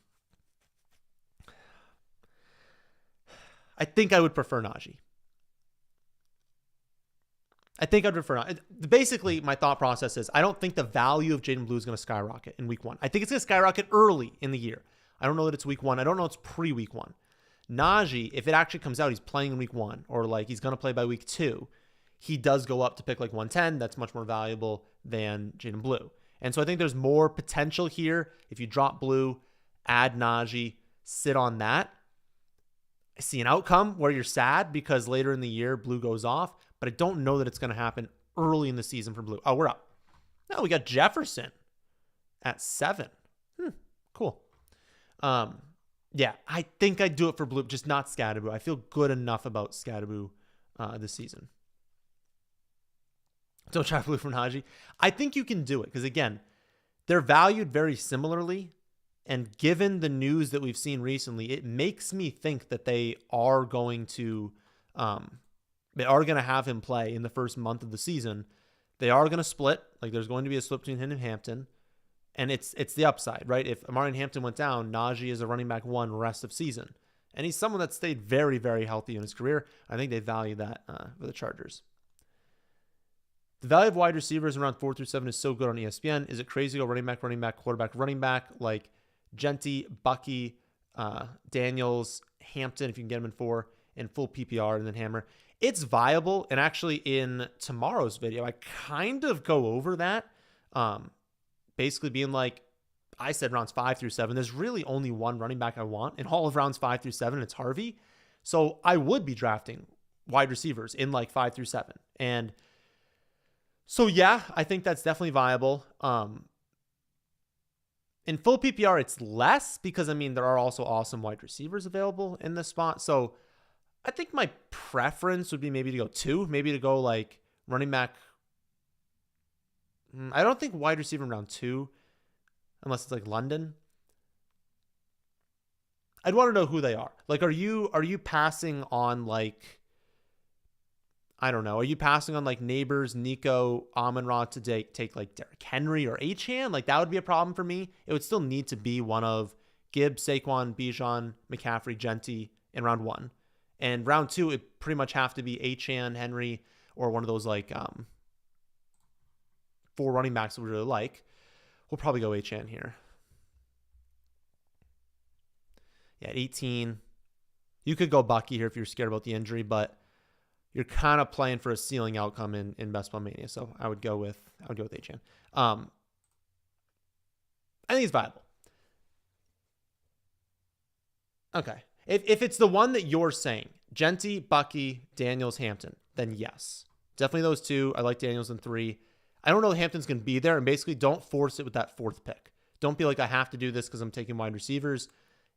[SPEAKER 1] Basically, my thought process is I don't think the value of Jaden Blue is going to skyrocket in week 1. I think it's going to skyrocket early in the year. I don't know that it's week 1. I don't know it's pre-week 1. Najee, if it actually comes out, he's playing in week 1 or he's going to play by week 2. He does go up to pick 110. That's much more valuable than Jaden Blue. And so I think there's more potential here. If you drop Blue, add Najee, sit on that. I see an outcome where you're sad because later in the year, Blue goes off, but I don't know that it's going to happen early in the season for Blue. Oh, we're up. No, we got Jefferson at 7. Cool. Yeah, I think I'd do it for Blue, just not Scattaboo. I feel good enough about Scattaboo this season. Don't try Blue from Najee. I think you can do it because, again, they're valued very similarly. And given the news that we've seen recently, it makes me think that they are going to have him play in the first month of the season. They are going to split. There's going to be a split between him and Hampton. And it's the upside, right? If Amari Hampton went down, Najee is a running back one rest of season. And he's someone that stayed very, very healthy in his career. I think they value that for the Chargers. The value of wide receivers around 4 through 7 is so good on ESPN. Is it crazy to go running back, quarterback, running back, like Genty, Bucky, Daniels, Hampton, if you can get him in 4, in full PPR, and then hammer? It's viable. And actually in tomorrow's video, I kind of go over that. Basically being like, I said rounds 5 through 7. There's really only one running back I want in all of rounds 5 through 7. It's Harvey. So I would be drafting wide receivers in like 5 through 7. And so, yeah, I think that's definitely viable. In full PPR, it's less because, I mean, there are also awesome wide receivers available in this spot. So I think my preference would be maybe to go 2, maybe to go like running back. I don't think wide receiver in round 2, unless it's like London. I'd want to know who they are. Like, are you passing on like, I don't know. Are you passing on like Neighbors, Nico, Amon-Ra to take like Derrick Henry or Achane? Like that would be a problem for me. It would still need to be one of Gibbs, Saquon, Bijan, McCaffrey, Genty in round 1. And round 2, it pretty much have to be Achane, Henry, or one of those like 4 running backs that we really like. We'll probably go Achane here. Yeah, at 18. You could go Bucky here if you're scared about the injury, but you're kind of playing for a ceiling outcome in Best Ball Mania. So I would go with Achane. I think it's viable. Okay. If it's the one that you're saying, Genty, Bucky, Daniels, Hampton, then yes. Definitely those 2. I like Daniels in 3. I don't know if Hampton's going to be there, and basically don't force it with that 4th pick. Don't be like, I have to do this because I'm taking wide receivers.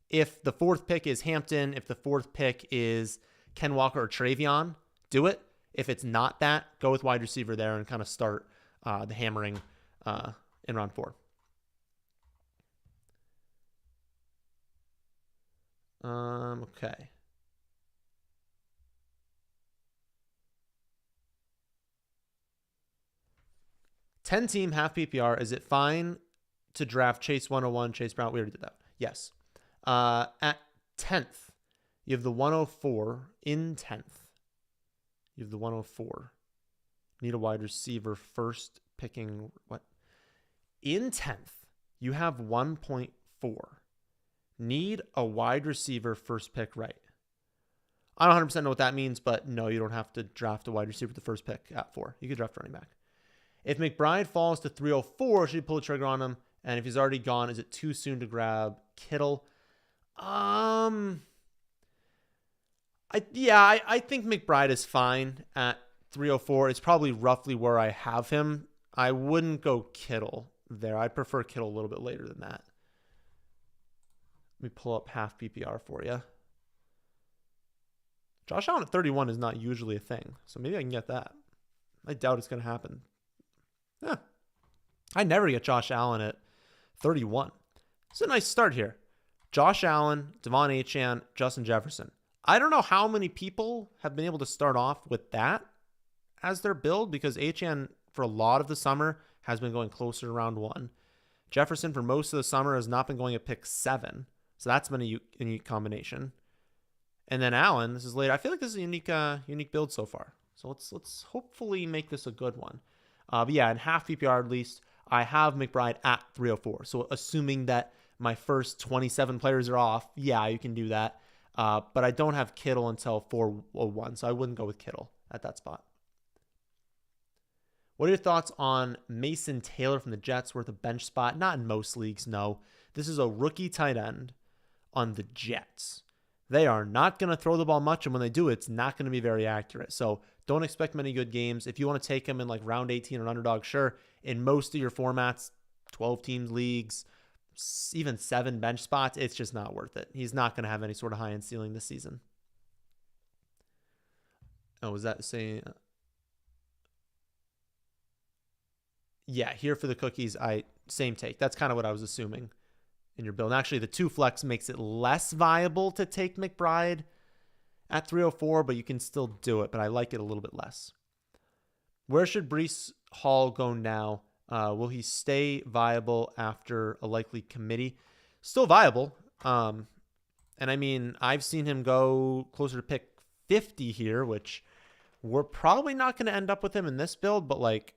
[SPEAKER 1] If the 4th pick is Hampton, if the 4th pick is Ken Walker or Travion, do it. If it's not that, go with wide receiver there and kind of start the hammering in round 4. Okay. Ten-team half PPR. Is it fine to draft Chase 101, Chase Brown? We already did that. Yes. At 10th, you have the 104 in 10th. You have the 104. Need a wide receiver first picking what? In 10th, you have 1.4. Need a wide receiver first pick right. I don't 100% know what that means, but no, you don't have to draft a wide receiver with the first pick at 4. You could draft running back. If McBride falls to 304, should you pull the trigger on him? And if he's already gone, is it too soon to grab Kittle? I think McBride is fine at 304. It's probably roughly where I have him. I wouldn't go Kittle there. I'd prefer Kittle a little bit later than that. Let me pull up half PPR for you. Josh Allen at 31 is not usually a thing, so maybe I can get that. I doubt it's going to happen. Yeah. I never get Josh Allen at 31. It's a nice start here. Josh Allen, Devon Achane, Justin Jefferson. I don't know how many people have been able to start off with that as their build because Achane, for a lot of the summer, has been going closer to round 1. Jefferson, for most of the summer, has not been going at pick 7. So that's been a unique combination. And then Allen, this is late. I feel like this is a unique build so far. So let's hopefully make this a good one. But yeah, in half PPR at least, I have McBride at 304. So assuming that my first 27 players are off, yeah, you can do that. But I don't have Kittle until 401, so I wouldn't go with Kittle at that spot. What are your thoughts on Mason Taylor from the Jets? Worth a bench spot? Not in most leagues, no. This is a rookie tight end on the Jets. They are not going to throw the ball much, and when they do, it's not going to be very accurate. So don't expect many good games. If you want to take him in like round 18 or Underdog, sure. In most of your formats, 12-team leagues, even 7 bench spots, it's just not worth it. He's not going to have any sort of high-end ceiling this season. Oh, was that saying? Yeah, here for the cookies, same take. That's kind of what I was assuming in your build. Actually, the 2 flex makes it less viable to take McBride at 304, but you can still do it, but I like it a little bit less. Where should Breece Hall go now? Will he stay viable after a likely committee? Still viable. And I mean, I've seen him go closer to pick 50 here, which we're probably not going to end up with him in this build, but like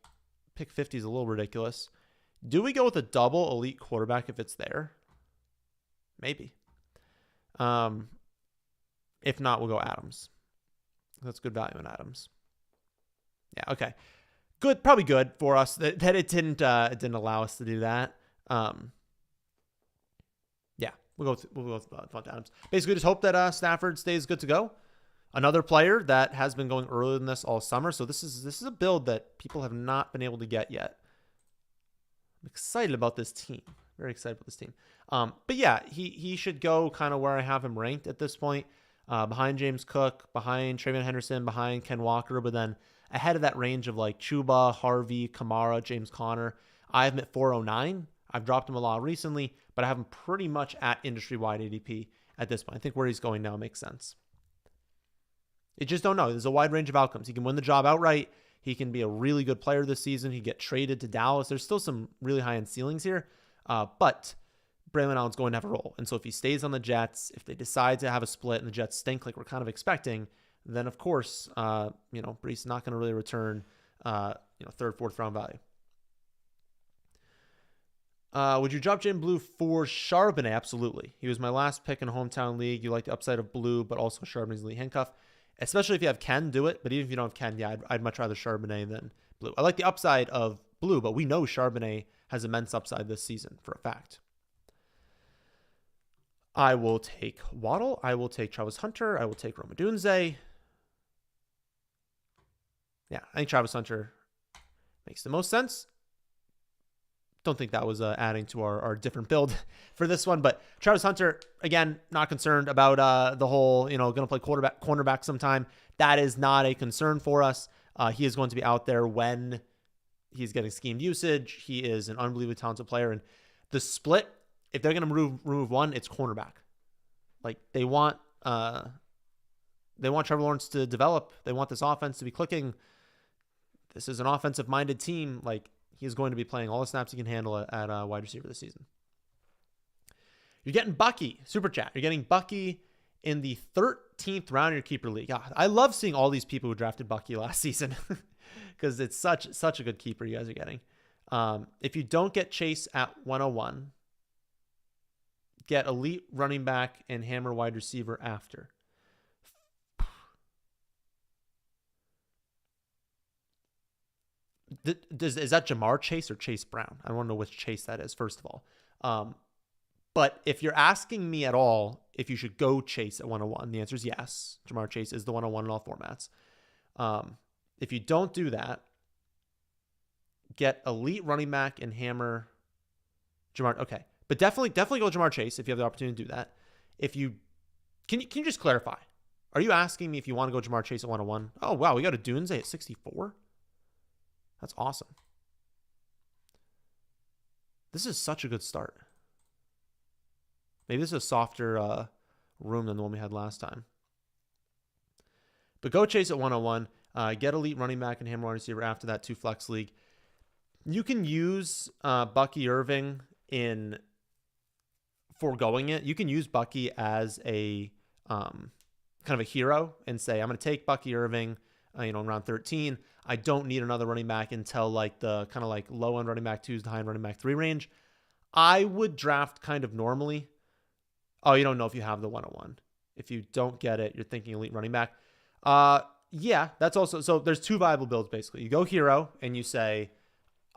[SPEAKER 1] pick 50 is a little ridiculous. Do we go with a double elite quarterback if it's there? Maybe. If not, we'll go Adams. That's good value in Adams. Yeah, okay. Good, probably good for us that it didn't allow us to do that. Yeah, we'll go with Devontae Adams. Basically, just hope that Stafford stays good to go. Another player that has been going earlier than this all summer. So this is a build that people have not been able to get yet. I'm excited about this team. Very excited about this team. But yeah, he should go kind of where I have him ranked at this point. Behind James Cook, behind Trayvon Henderson, behind Ken Walker, but then ahead of that range of like Chuba, Harvey, Kamara, James Conner. I have him at 409. I've dropped him a lot recently, but I have him pretty much at industry-wide ADP at this point. I think where he's going now makes sense. You just don't know. There's a wide range of outcomes. He can win the job outright. He can be a really good player this season. He get traded to Dallas. There's still some really high-end ceilings here, but Braylon Allen's going to have a role. And so if he stays on the Jets, if they decide to have a split and the Jets stink like we're kind of expecting, then of course, Brees is not going to really return, third, fourth round value. Would you drop Jim Blue for Charbonnet? Absolutely. He was my last pick in a hometown league. You like the upside of Blue, but also Charbonnet's elite handcuff. Especially if you have Ken, do it. But even if you don't have Ken, yeah, I'd much rather Charbonnet than Blue. I like the upside of Blue, but we know Charbonnet has immense upside this season for a fact. I will take Waddle. I will take Travis Hunter. I will take Rome Odunze. Yeah, I think Travis Hunter makes the most sense. Don't think that was adding to our different build for this one, but Travis Hunter, again, not concerned about the whole, going to play cornerback sometime. That is not a concern for us. He is going to be out there when he's getting schemed usage. He is an unbelievably talented player, and the split, if they're going to remove one, it's cornerback. Like they want Trevor Lawrence to develop. They want this offense to be clicking. This is an offensive-minded team. Like he is going to be playing all the snaps he can handle at wide receiver this season. You're getting Bucky, Super Chat. You're getting Bucky in the 13th round of your keeper league. God, I love seeing all these people who drafted Bucky last season because it's such a good keeper you guys are getting. If you don't get Chase at 101, get elite running back and hammer wide receiver after. Is that Jamar Chase or Chase Brown? I want to know which Chase that is, first of all. But if you're asking me at all if you should go Chase at 101, the answer is yes. Jamar Chase is the 101 in all formats. If you don't do that, get elite running back and hammer Jamar. Okay. But definitely go Jamar Chase if you have the opportunity to do that. If you can you just clarify? Are you asking me if you want to go Jamar Chase at 101? Oh, wow. We got a Dunze at 64. That's awesome. This is such a good start. Maybe this is a softer room than the one we had last time. But go Chase at 101. Get elite running back and hammer wide receiver after that 2 flex league. You can use Bucky Irving in foregoing it. You can use Bucky as a kind of a hero and say, I'm going to take Bucky Irving in round 13. I don't need another running back until like the kind of like low end running back 2s to high end running back 3 range. I would draft kind of normally. Oh, you don't know if you have the 101. If you don't get it, you're thinking elite running back. Yeah, that's also, so there's 2 viable builds basically. You go hero and you say,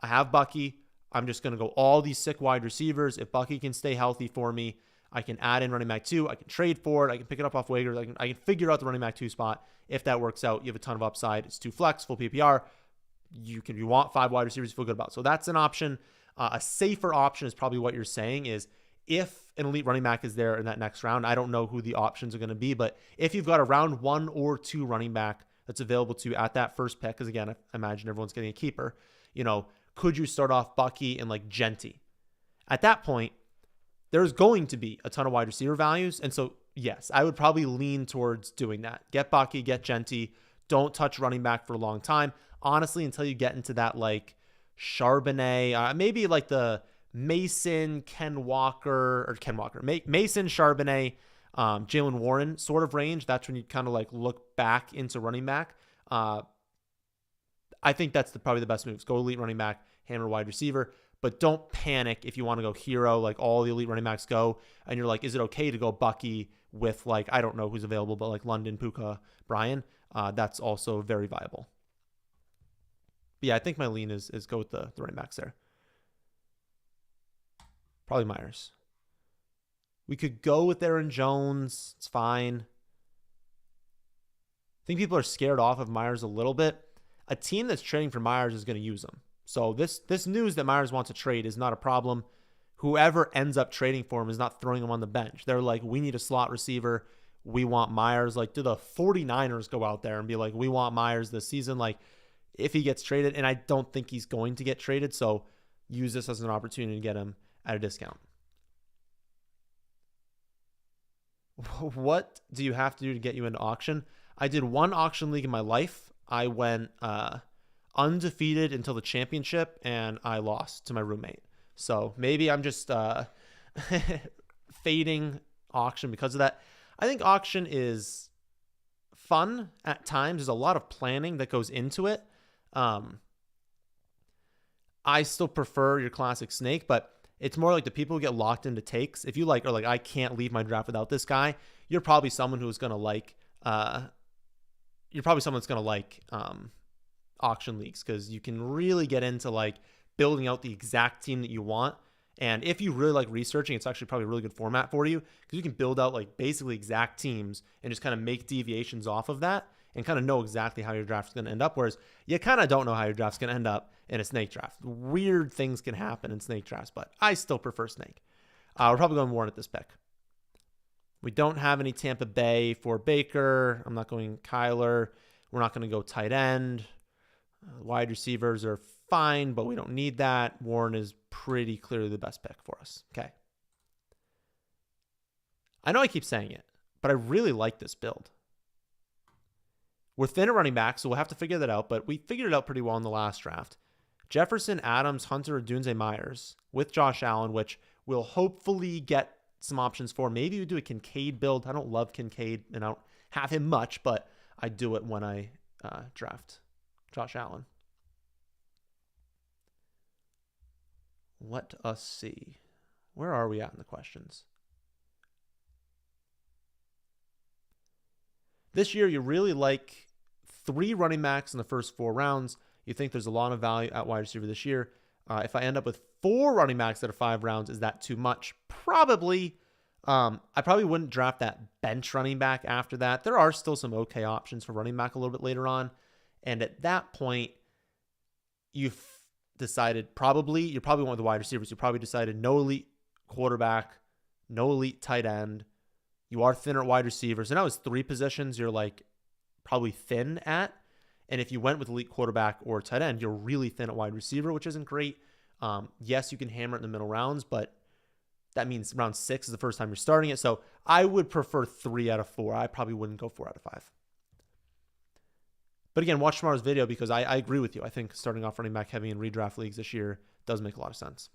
[SPEAKER 1] I have Bucky. I'm just going to go all these sick wide receivers. If Bucky can stay healthy for me, I can add in running back 2. I can trade for it. I can pick it up off waivers. I can figure out the running back 2 spot. If that works out, you have a ton of upside. It's 2 flex, full PPR. You want 5 wide receivers you feel good about. So that's an option. A safer option is probably what you're saying is if an elite running back is there in that next round, I don't know who the options are going to be, but if you've got a round 1 or 2 running back that's available to you at that first pick, because again, I imagine everyone's getting a keeper, could you start off Bucky and like Genty? At that point, there's going to be a ton of wide receiver values. And so, yes, I would probably lean towards doing that. Get Bucky, get Genty. Don't touch running back for a long time. Honestly, until you get into that like Charbonnet, maybe like the Mason, Mason, Charbonnet, Jalen Warren sort of range. That's when you kind of like look back into running back. I think that's probably the best moves. Go elite running back, hammer wide receiver, but don't panic if you want to go hero like all the elite running backs go. And you're like, is it okay to go Bucky with like, I don't know who's available, but like London, Puka, Brian? That's also very viable. But yeah, I think my lean is go with the running backs there. Probably Myers. We could go with Aaron Jones. It's fine. I think people are scared off of Myers a little bit. A team that's trading for Myers is going to use him. So this news that Myers wants to trade is not a problem. Whoever ends up trading for him is not throwing him on the bench. They're like, we need a slot receiver. We want Myers. Like, do the 49ers go out there and be like, we want Myers this season? Like, if he gets traded, and I don't think he's going to get traded, so use this as an opportunity to get him at a discount. What do you have to do to get you into auction? I did one auction league in my life. I went undefeated until the championship, and I lost to my roommate. So maybe I'm just fading auction because of that. I think auction is fun at times. There's a lot of planning that goes into it. I still prefer your classic snake, but it's more like the people who get locked into takes. If you like are like, I can't leave my draft without this guy, you're probably someone who's going to like auction leagues, because you can really get into like building out the exact team that you want. And if you really like researching, it's actually probably a really good format for you, because you can build out like basically exact teams and just kind of make deviations off of that and kind of know exactly how your draft is going to end up. Whereas you kind of don't know how your draft's going to end up in a snake draft. Weird things can happen in snake drafts, but I still prefer snake. We're probably going Warren at this pick. We don't have any Tampa Bay for Baker. I'm not going Kyler. We're not going to go tight end. Wide receivers are fine, but we don't need that. Warren is pretty clearly the best pick for us. Okay. I know I keep saying it, but I really like this build. We're thin at running back, so we'll have to figure that out, but we figured it out pretty well in the last draft. Jefferson, Adams, Hunter, Odunze, Myers with Josh Allen, which we'll hopefully get some options for. Maybe we do a Kincaid build. I don't love Kincaid, and I don't have him much, but I do it when I draft Josh Allen. Let us see. Where are we at in the questions? This year, you really like 3 running backs in the first 4 rounds. You think there's a lot of value at wide receiver this year. If I end up with 4 running backs out of 5 rounds, is that too much? Probably. I probably wouldn't draft that bench running back after that. There are still some okay options for running back a little bit later on. And at that point, you've decided you probably went with the wide receivers. You probably decided no elite quarterback, no elite tight end. You are thinner at wide receivers. And that was 3 positions you're like probably thin at. And if you went with elite quarterback or tight end, you're really thin at wide receiver, which isn't great. Yes, you can hammer it in the middle rounds, but that means round 6 is the first time you're starting it. So I would prefer 3 out of 4. I probably wouldn't go 4 out of 5. But again, watch tomorrow's video, because I agree with you. I think starting off running back heavy in redraft leagues this year does make a lot of sense.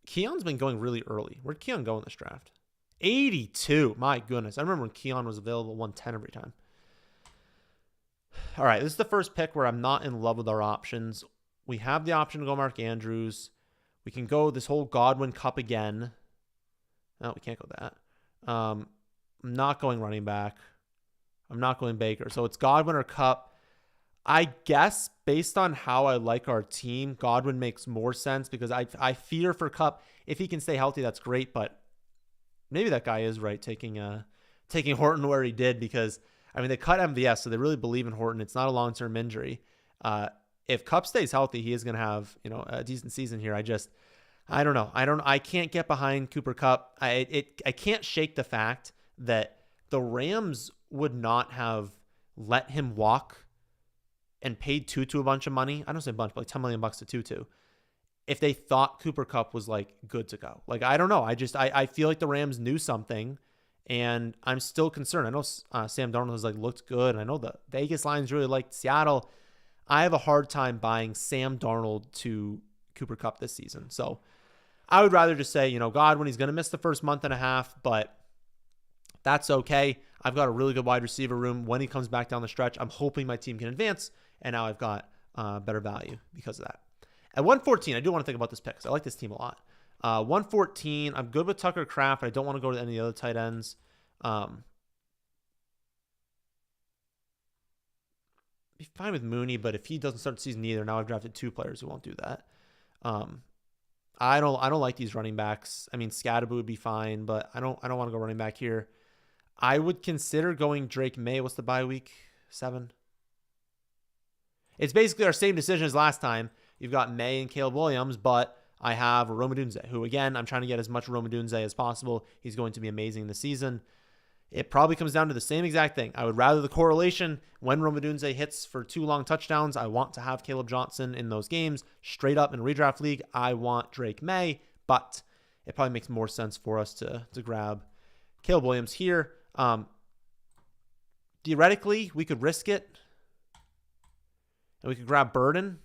[SPEAKER 1] Keon's been going really early. Where'd Keon go in this draft? 82. My goodness. I remember when Keon was available 110 every time. All right, this is the first pick where I'm not in love with our options. We have the option to go Mark Andrews. We can go this whole Godwin Cup again. No, we can't go that. I'm not going running back. I'm not going Baker. So it's Godwin or Cup. I guess based on how I like our team, Godwin makes more sense, because I fear for Cup. If he can stay healthy, that's great. But maybe that guy is right taking Horton where he did, because I mean they cut MVS, so they really believe in Horton. It's not a long-term injury. If Cup stays healthy, he is going to have a decent season here. I don't know. I can't get behind Cooper Kupp. I can't shake the fact that the Rams would not have let him walk and paid Tutu a bunch of money. I don't say a bunch, but like $10 million to Tutu, if they thought Cooper Kupp was like good to go. Like, I don't know. I feel like the Rams knew something, and I'm still concerned. I know Sam Darnold has like looked good, and I know the Vegas lines really liked Seattle. I have a hard time buying Sam Darnold to Cooper Kupp this season. So I would rather just say, Godwin, he's going to miss the first month and a half, but that's okay. I've got a really good wide receiver room. When he comes back down the stretch, I'm hoping my team can advance, and now I've got better value because of that. At 114, I do want to think about this pick because I like this team a lot. 114, I'm good with Tucker Kraft. I don't want to go to any of the other tight ends. Be fine with Mooney, but if he doesn't start the season either, now I've drafted 2 players who won't do that. I don't like these running backs. I mean, Scadaboo would be fine, but I don't want to go running back here. I would consider going Drake May. What's the bye week? 7. It's basically our same decision as last time. You've got May and Caleb Williams, but I have Rome Odunze, who, again, I'm trying to get as much Rome Odunze as possible. He's going to be amazing this season. It probably comes down to the same exact thing. I would rather the correlation when Rome Odunze hits for 2 long touchdowns. I want to have Caleb Johnson in those games. Straight up in a redraft league, I want Drake May, but it probably makes more sense for us to grab Caleb Williams here. Theoretically, we could risk it, and we could grab Burden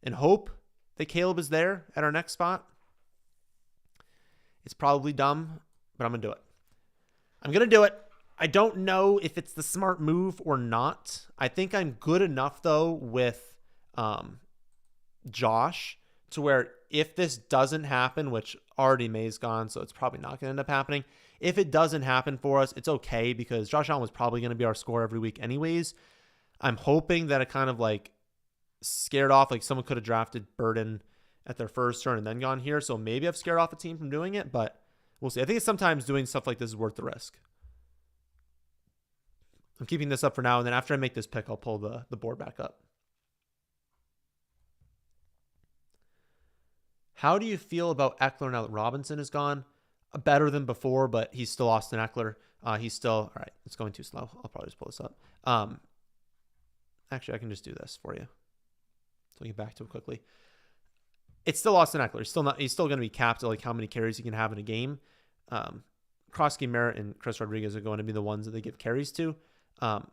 [SPEAKER 1] and hope that Caleb is there at our next spot. It's probably dumb, but I'm going to do it. I'm going to do it. I don't know if it's the smart move or not. I think I'm good enough, though, with Josh to where if this doesn't happen, which already May's gone, so it's probably not going to end up happening. If it doesn't happen for us, it's okay because Josh Allen was probably going to be our scorer every week anyways. I'm hoping that it kind of like scared off, like someone could have drafted Burden at their first turn and then gone here. So maybe I've scared off a team from doing it, but we'll see. I think it's sometimes doing stuff like this is worth the risk. I'm keeping this up for now, and then after I make this pick, I'll pull the board back up. How do you feel about Eckler now that Robinson is gone? Better than before, but he's still Austin Eckler. He's still, all right, it's going too slow. I'll probably just pull this up. Actually, I can just do this for you. So we get back to it quickly. It's still Austin Eckler. He's still going to be capped at like how many carries he can have in a game. Krosky Merritt and Chris Rodriguez are going to be the ones that they give carries to. But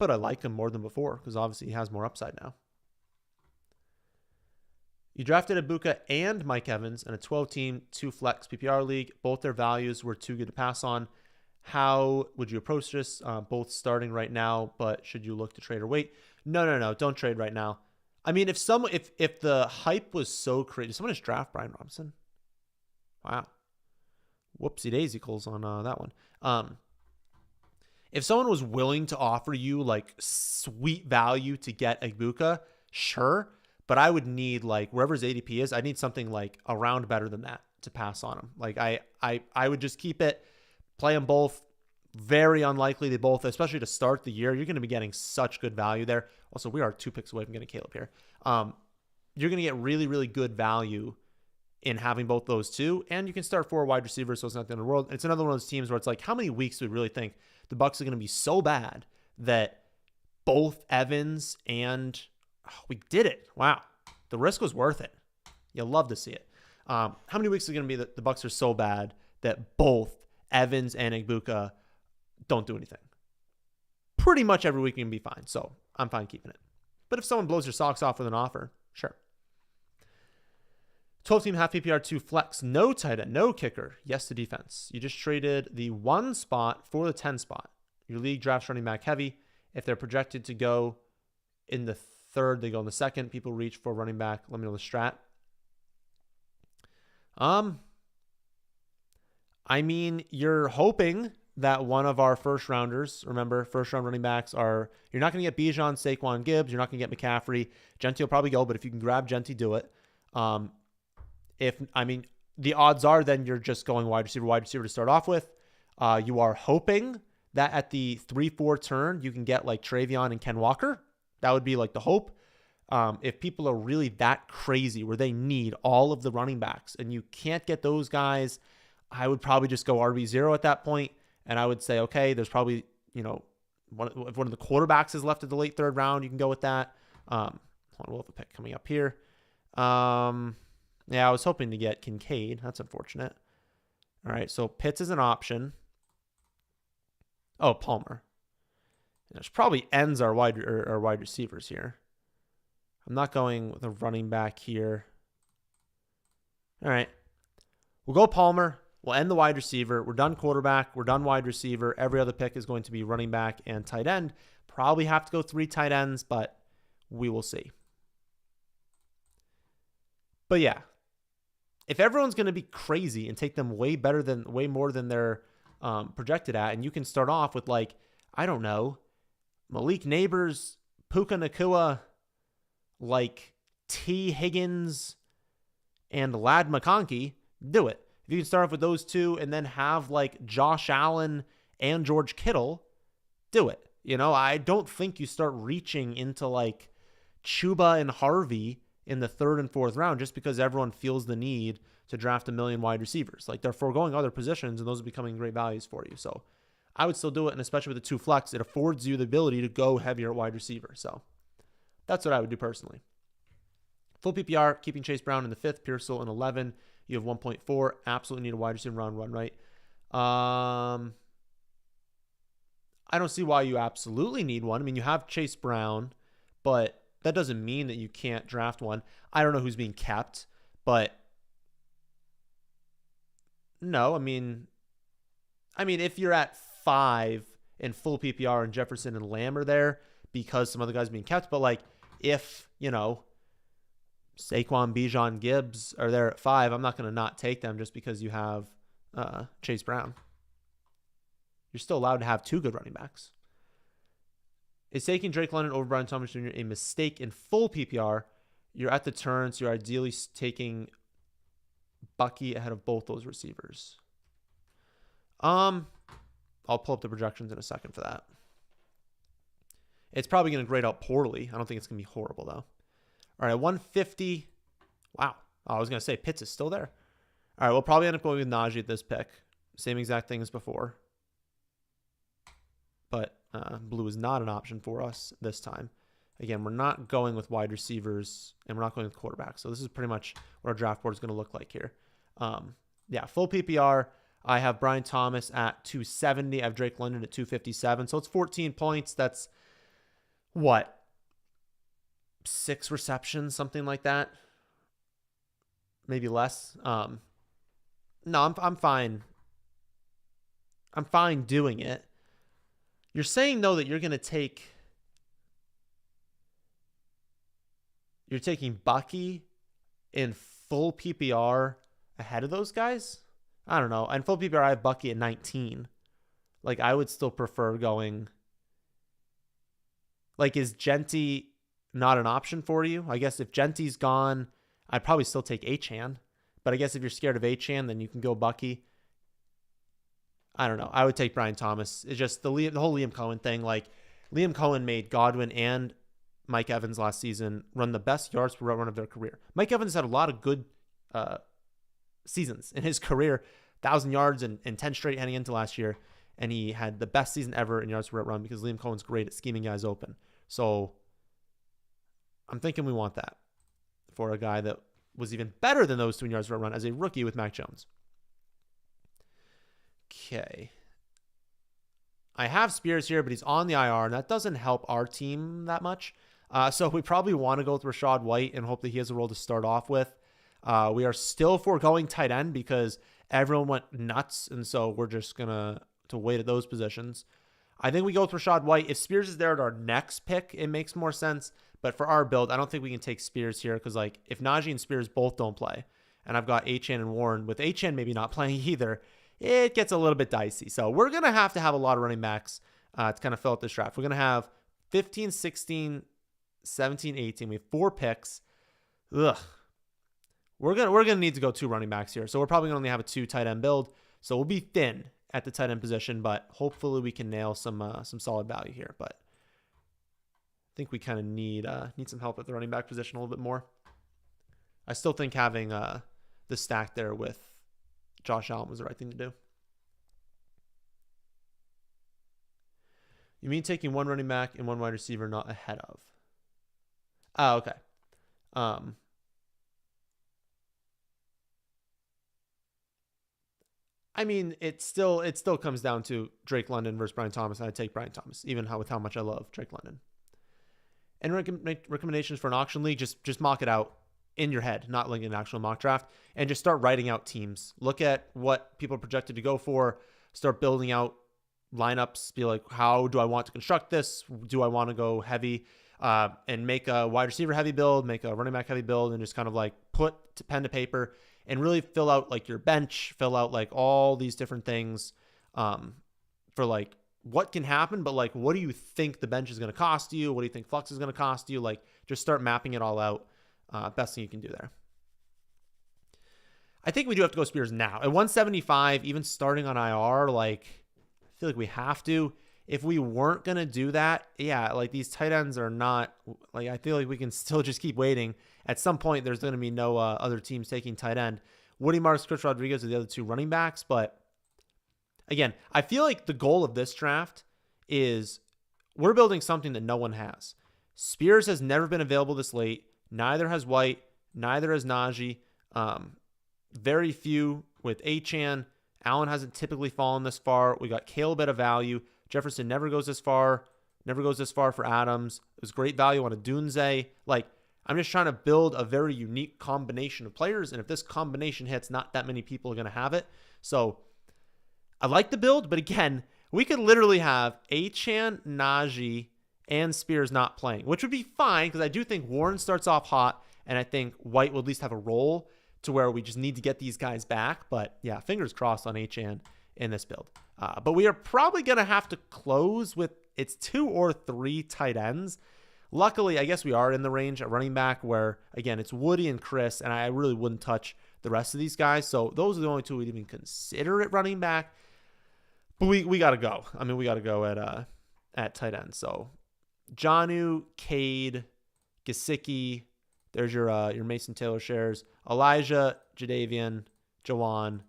[SPEAKER 1] I like him more than before because obviously he has more upside now. You drafted Ibuka and Mike Evans in a 12-team, 2-flex PPR league. Both their values were too good to pass on. How would you approach this? Both starting right now, but should you look to trade or wait? No. Don't trade right now. I mean, if the hype was so crazy, did someone just draft Brian Robinson? Wow. Whoopsie daisy calls on that one. If someone was willing to offer you like sweet value to get Ibuka, sure. But I would need like wherever his ADP is, I need something like a round better than that to pass on him. Like I would just keep it, play them both. Very unlikely they both, especially to start the year, you're going to be getting such good value there. Also, we are 2 picks away from getting Caleb here. You're going to get really, really good value in having both those two, and you can start 4 wide receivers, so it's not the end of the world. And it's another one of those teams where it's like, how many weeks do we really think the Bucs are going to be so bad that both Evans and we did it? Wow, the risk was worth it. You'll love to see it. How many weeks is it going to be that the Bucs are so bad that both Evans and Ibuka don't do anything? Pretty much every week you can be fine, so I'm fine keeping it. But if someone blows your socks off with an offer, sure. 12-team half PPR 2 flex, no tight end, no kicker, yes to defense. You just traded the 1 spot for the 10 spot. Your league drafts running back heavy. If they're projected to go in the 3rd, they go in the 2nd. People reach for running back. Let me know the strat. I mean, you're hoping that one of our first rounders, remember, first round running backs are, you're not going to get Bijan, Saquon Gibbs, you're not going to get McCaffrey. Gentry will probably go, but if you can grab Gentry, do it. The odds are then you're just going wide receiver to start off with. You are hoping that at the 3-4 turn, you can get like Travion and Ken Walker. That would be like the hope. If people are really that crazy where they need all of the running backs and you can't get those guys, I would probably just go RB0 at that point. And I would say, okay, there's probably, if one of the quarterbacks is left at the late 3rd round, you can go with that. We'll have a pick coming up here. Yeah, I was hoping to get Kincaid. That's unfortunate. All right, so Pitts is an option. Oh, Palmer. Which probably ends our wide receivers here. I'm not going with a running back here. All right. We'll go Palmer. We'll end the wide receiver. We're done quarterback. We're done wide receiver. Every other pick is going to be running back and tight end. Probably have to go 3 tight ends, but we will see. But yeah, if everyone's going to be crazy and take them way more than they're projected at, and you can start off with like, I don't know, Malik Neighbors, Puka Nacua, like T. Higgins, and Lad McConkey, do it. If you can start off with those 2 and then have like Josh Allen and George Kittle, do it. You know, I don't think you start reaching into like Chuba and Harvey in the 3rd and 4th round just because everyone feels the need to draft a million wide receivers. Like they're foregoing other positions and those are becoming great values for you. So I would still do it. And especially with the 2 flex, it affords you the ability to go heavier at wide receiver. So that's what I would do personally. Full PPR, keeping Chase Brown in the 5th, Pearsall in 11. You have 1.4. Absolutely need a wide receiver round 1, right? I don't see why you absolutely need one. I mean, you have Chase Brown, but that doesn't mean that you can't draft one. I don't know who's being kept, but no, I mean, if you're at 5 in full PPR and Jefferson and Lamb are there because some other guys being kept, but like if, you know, Saquon, Bijan, Gibbs are there at 5, I'm not going to not take them just because you have Chase Brown. You're still allowed to have 2 good running backs. Is taking Drake London over Brian Thomas Jr. a mistake in full PPR? You're at the turn, so you're ideally taking Bucky ahead of both those receivers. I'll pull up the projections in a second for that. It's probably going to grade out poorly. I don't think it's going to be horrible, though. All right, 150. Wow. I was going to say Pitts is still there. All right, we'll probably end up going with Najee at this pick. Same exact thing as before. But blue is not an option for us this time. Again, we're not going with wide receivers, and we're not going with quarterbacks. So this is pretty much what our draft board is going to look like here. Yeah, full PPR. I have Brian Thomas at 270. I have Drake London at 257. So it's 14 points. That's what? 6 receptions, something like that. Maybe less. No, I'm fine. I'm fine doing it. You're saying, though, that you're taking Bucky in full PPR ahead of those guys? I don't know. In full PPR, I have Bucky at 19. Like, I would still prefer going. Like, is Genty not an option for you? I guess if Genty's gone, I'd probably still take Achane. But I guess if you're scared of Achane, then you can go Bucky. I don't know. I would take Brian Thomas. It's just the whole Liam Cohen thing. Like, Liam Cohen made Godwin and Mike Evans last season run the best yards per run of their career. Mike Evans had a lot of good seasons in his career, 1,000 yards and 10 straight heading into last year. And he had the best season ever in yards per run because Liam Cohen's great at scheming guys open. So I'm thinking we want that for a guy that was even better than those 2 yards per run as a rookie with Mac Jones. Okay. I have Spears here, but he's on the IR, and that doesn't help our team that much. So we probably want to go with Rachaad White and hope that he has a role to start off with. We are still foregoing tight end because everyone went nuts, and so we're just going to wait at those positions. I think we go with Rachaad White. If Spears is there at our next pick, it makes more sense. But for our build, I don't think we can take Spears here because, like, if Najee and Spears both don't play, and I've got Achane and Warren, with Achane maybe not playing either, it gets a little bit dicey. So we're going to have a lot of running backs to kind of fill out this draft. We're going to have 15, 16, 17, 18. We have 4 picks. Ugh. We're gonna need to go 2 running backs here. So we're probably going to only have a 2 tight end build. So we'll be thin at the tight end position, but hopefully we can nail some solid value here. But I think we kind of need some help at the running back position a little bit more. I still think having the stack there with Josh Allen was the right thing to do. You mean taking 1 running back and 1 wide receiver not ahead of? Oh, okay. I mean, it still comes down to Drake London versus Brian Thomas, and I take Brian Thomas, even with how much I love Drake London. And recommendations for an auction league, just mock it out in your head, not like an actual mock draft, and just start writing out teams. Look at what people are projected to go for. Start building out lineups. Be like, how do I want to construct this? Do I want to go heavy and make a wide receiver heavy build, make a running back heavy build, and just kind of like put pen to paper and really fill out like your bench, fill out like all these different things for like what can happen, but like what do you think the bench is going to cost you? What do you think flex is going to cost you? Like just start mapping it all out. Best thing you can do there. I think we do have to go Spears now. At 175, even starting on IR, like I feel like we have to. If we weren't going to do that, yeah, like these tight ends are not, like I feel like we can still just keep waiting. At some point, there's going to be no other teams taking tight end. Woody Marks, Chris Rodriguez are the other two running backs. But again, I feel like the goal of this draft is we're building something that no one has. Spears has never been available this late. Neither has White. Neither has Najee. Very few with Achane. Allen hasn't typically fallen this far. We got Caleb at a value. Jefferson never goes this far. Never goes this far for Adams. It was great value on a Dunze. Like, I'm just trying to build a very unique combination of players. And if this combination hits, not that many people are going to have it. So I like the build. But again, we could literally have Achane, Najee, and Spears not playing, which would be fine because I do think Warren starts off hot. And I think White will at least have a role to where we just need to get these guys back. But yeah, fingers crossed on Achane in this build. But we are probably going to have to close with it's 2 or 3 tight ends. Luckily, I guess we are in the range at running back where, again, it's Woody and Chris, and I really wouldn't touch the rest of these guys. So those are the only two we'd even consider at running back. But we got to go. I mean, we got to go at tight end. So Jonnu, Cade, Gesicki, there's your Mason Taylor shares, Elijah, Jadeveon, Jawan,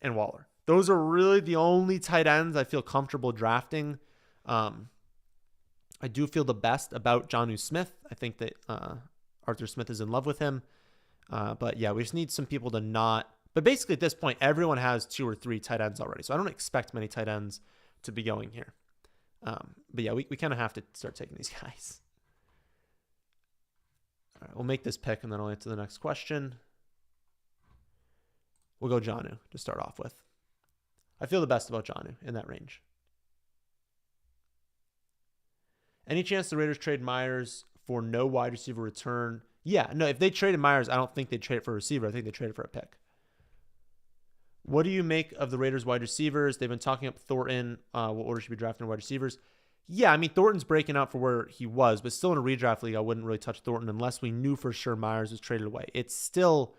[SPEAKER 1] and Waller. Those are really the only tight ends I feel comfortable drafting. I do feel the best about Jonnu Smith. I think that Arthur Smith is in love with him. But yeah, we just need some people to not. But basically at this point, everyone has 2 or 3 tight ends already. So I don't expect many tight ends to be going here. But yeah, we kind of have to start taking these guys. All right, we'll make this pick and then I'll answer the next question. We'll go Jonnu to start off with. I feel the best about Jonnu in that range. Any chance the Raiders trade Myers for no wide receiver return? Yeah, no, if they traded Myers, I don't think they'd trade it for a receiver. I think they traded for a pick. What do you make of the Raiders wide receivers? They've been talking up Thornton. What order should be drafting wide receivers? Yeah, I mean, Thornton's breaking out for where he was, but still in a redraft league, I wouldn't really touch Thornton unless we knew for sure Myers was traded away. It's still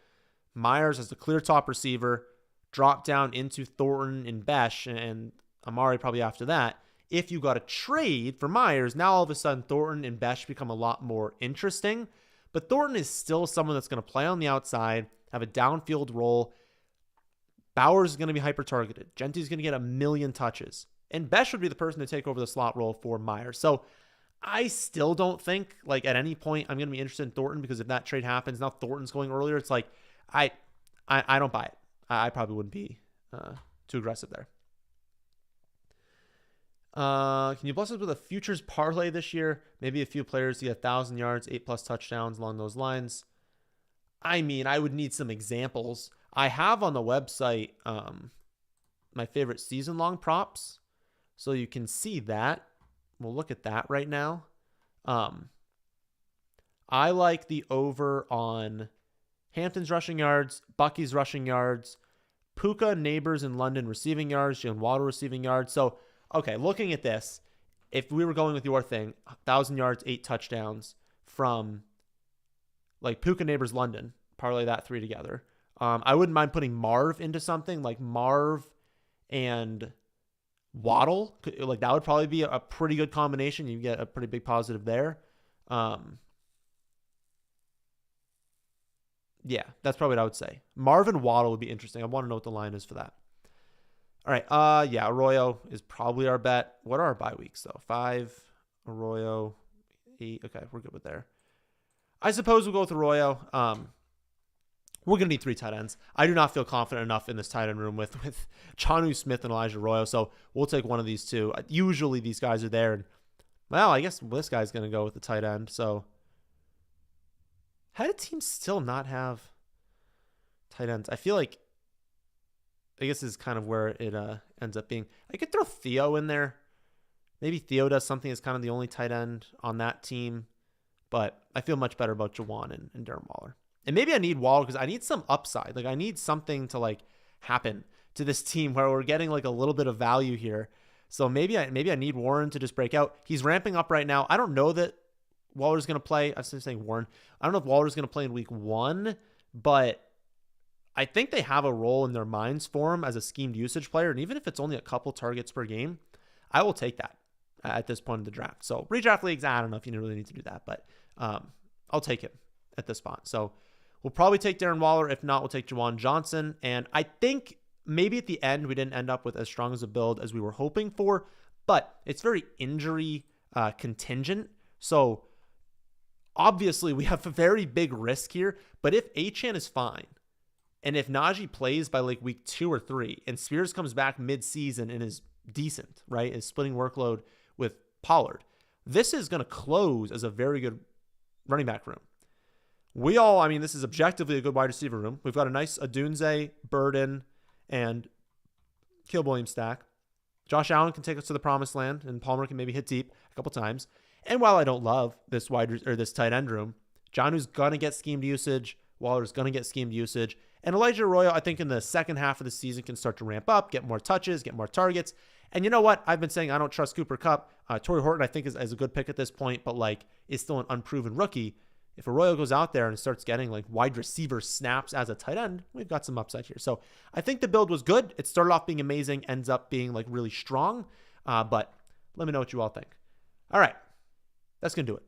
[SPEAKER 1] Myers as the clear top receiver, drop down into Thornton and Besh and Amari probably after that. If you got a trade for Myers, now all of a sudden Thornton and Besh become a lot more interesting. But Thornton is still someone that's going to play on the outside, have a downfield role. Bowers is going to be hyper-targeted. Genty's going to get 1 million touches. And Besh would be the person to take over the slot role for Myers. So I still don't think, like, at any point I'm going to be interested in Thornton because if that trade happens, now Thornton's going earlier. It's like, I don't buy it. I probably wouldn't be too aggressive there. Can you bless us with a futures parlay this year? Maybe a few players to get 1,000 yards, 8+ touchdowns along those lines. I mean, I would need some examples. I have on the website my favorite season-long props, so you can see that. We'll look at that right now. I like the over on Hampton's rushing yards, Bucky's rushing yards, Puka, Neighbors, in London receiving yards, Jalen Waddle receiving yards. So, okay, looking at this, if we were going with your thing, 1,000 yards, 8 touchdowns from like Puka, Neighbors, London, parlay that 3 together. I wouldn't mind putting Marv into something like Marv and Waddle. Like that would probably be a pretty good combination. You get a pretty big positive there. Yeah, that's probably what I would say. Marvin Waddle would be interesting. I want to know what the line is for that. All right. Yeah, Arroyo is probably our bet. What are our bye weeks though? 5, Arroyo, 8. Okay, we're good with there. I suppose we'll go with Arroyo. we're going to need 3 tight ends. I do not feel confident enough in this tight end room with Jonnu Smith and Elijah Arroyo, so we'll take one of these two. Usually these guys are there, and, well, I guess this guy's going to go with the tight end. So how do teams still not have tight ends? I feel like, I guess this is kind of where it ends up being. I could throw Theo in there. Maybe Theo does something as kind of the only tight end on that team, but I feel much better about Juwan and Darren Waller. And maybe I need Waller because I need some upside. Like, I need something to, like, happen to this team where we're getting, like, a little bit of value here. So maybe I need Warren to just break out. He's ramping up right now. I don't know that Waller's going to play. I was saying Warren. I don't know if Waller's going to play in week 1, but I think they have a role in their minds for him as a schemed usage player. And even if it's only a couple targets per game, I will take that at this point in the draft. So redraft leagues, I don't know if you really need to do that, but I'll take him at this spot. So we'll probably take Darren Waller. If not, we'll take Juwan Johnson. And I think maybe at the end, we didn't end up with as strong as a build as we were hoping for, but it's very injury contingent. So obviously we have a very big risk here, but if Achane is fine, and if Najee plays by like week 2 or 3, and Spears comes back mid-season and is decent, right, is splitting workload with Pollard, this is going to close as a very good running back room. This is objectively a good wide receiver room. We've got a nice Adunze, Burden, and Caleb Williams stack. Josh Allen can take us to the promised land, and Palmer can maybe hit deep a couple times. And while I don't love this this tight end room, Jonnu's going to get schemed usage. Waller's going to get schemed usage. And Elijah Arroyo, I think in the second half of the season, can start to ramp up, get more touches, get more targets. And you know what? I've been saying I don't trust Cooper Kupp. Torrey Horton, I think, is a good pick at this point, but like is still an unproven rookie. If Arroyo goes out there and starts getting like wide receiver snaps as a tight end, we've got some upside here. So I think the build was good. It started off being amazing, ends up being like really strong. But let me know what you all think. All right. That's going to do it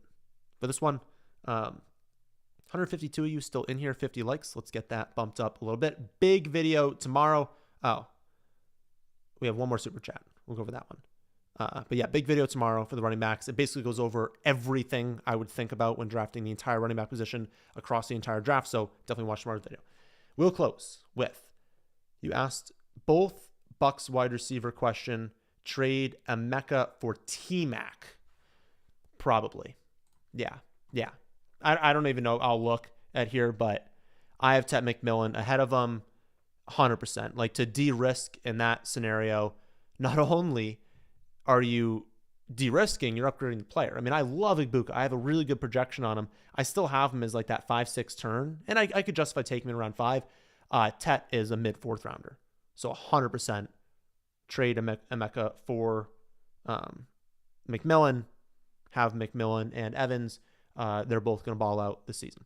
[SPEAKER 1] for this one. 152 of you still in here, 50 likes. Let's get that bumped up a little bit. Big video tomorrow. Oh, we have one more super chat. We'll go over that one. But yeah, big video tomorrow for the running backs. It basically goes over everything I would think about when drafting the entire running back position across the entire draft. So definitely watch tomorrow's video. We'll close with, you asked both Bucks wide receiver question, trade Emeka for T-Mac. Probably. Yeah. I don't even know. I'll look at here, but I have Ted McMillan ahead of him 100%. Like, to de-risk in that scenario, not only are you de-risking, you're upgrading the player. I mean, I love Ibuka. I have a really good projection on him. I still have him as like that 5-6 turn, and I could justify taking him in around 5. Tet is a mid-4th rounder. So 100% trade Emeka for McMillan, have McMillan and Evans. They're both going to ball out this season.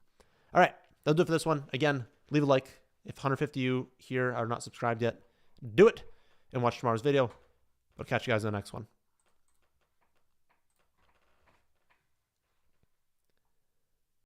[SPEAKER 1] All right, that'll do it for this one. Again, leave a like. If 150 of you here are not subscribed yet, do it and watch tomorrow's video. I'll catch you guys in the next one.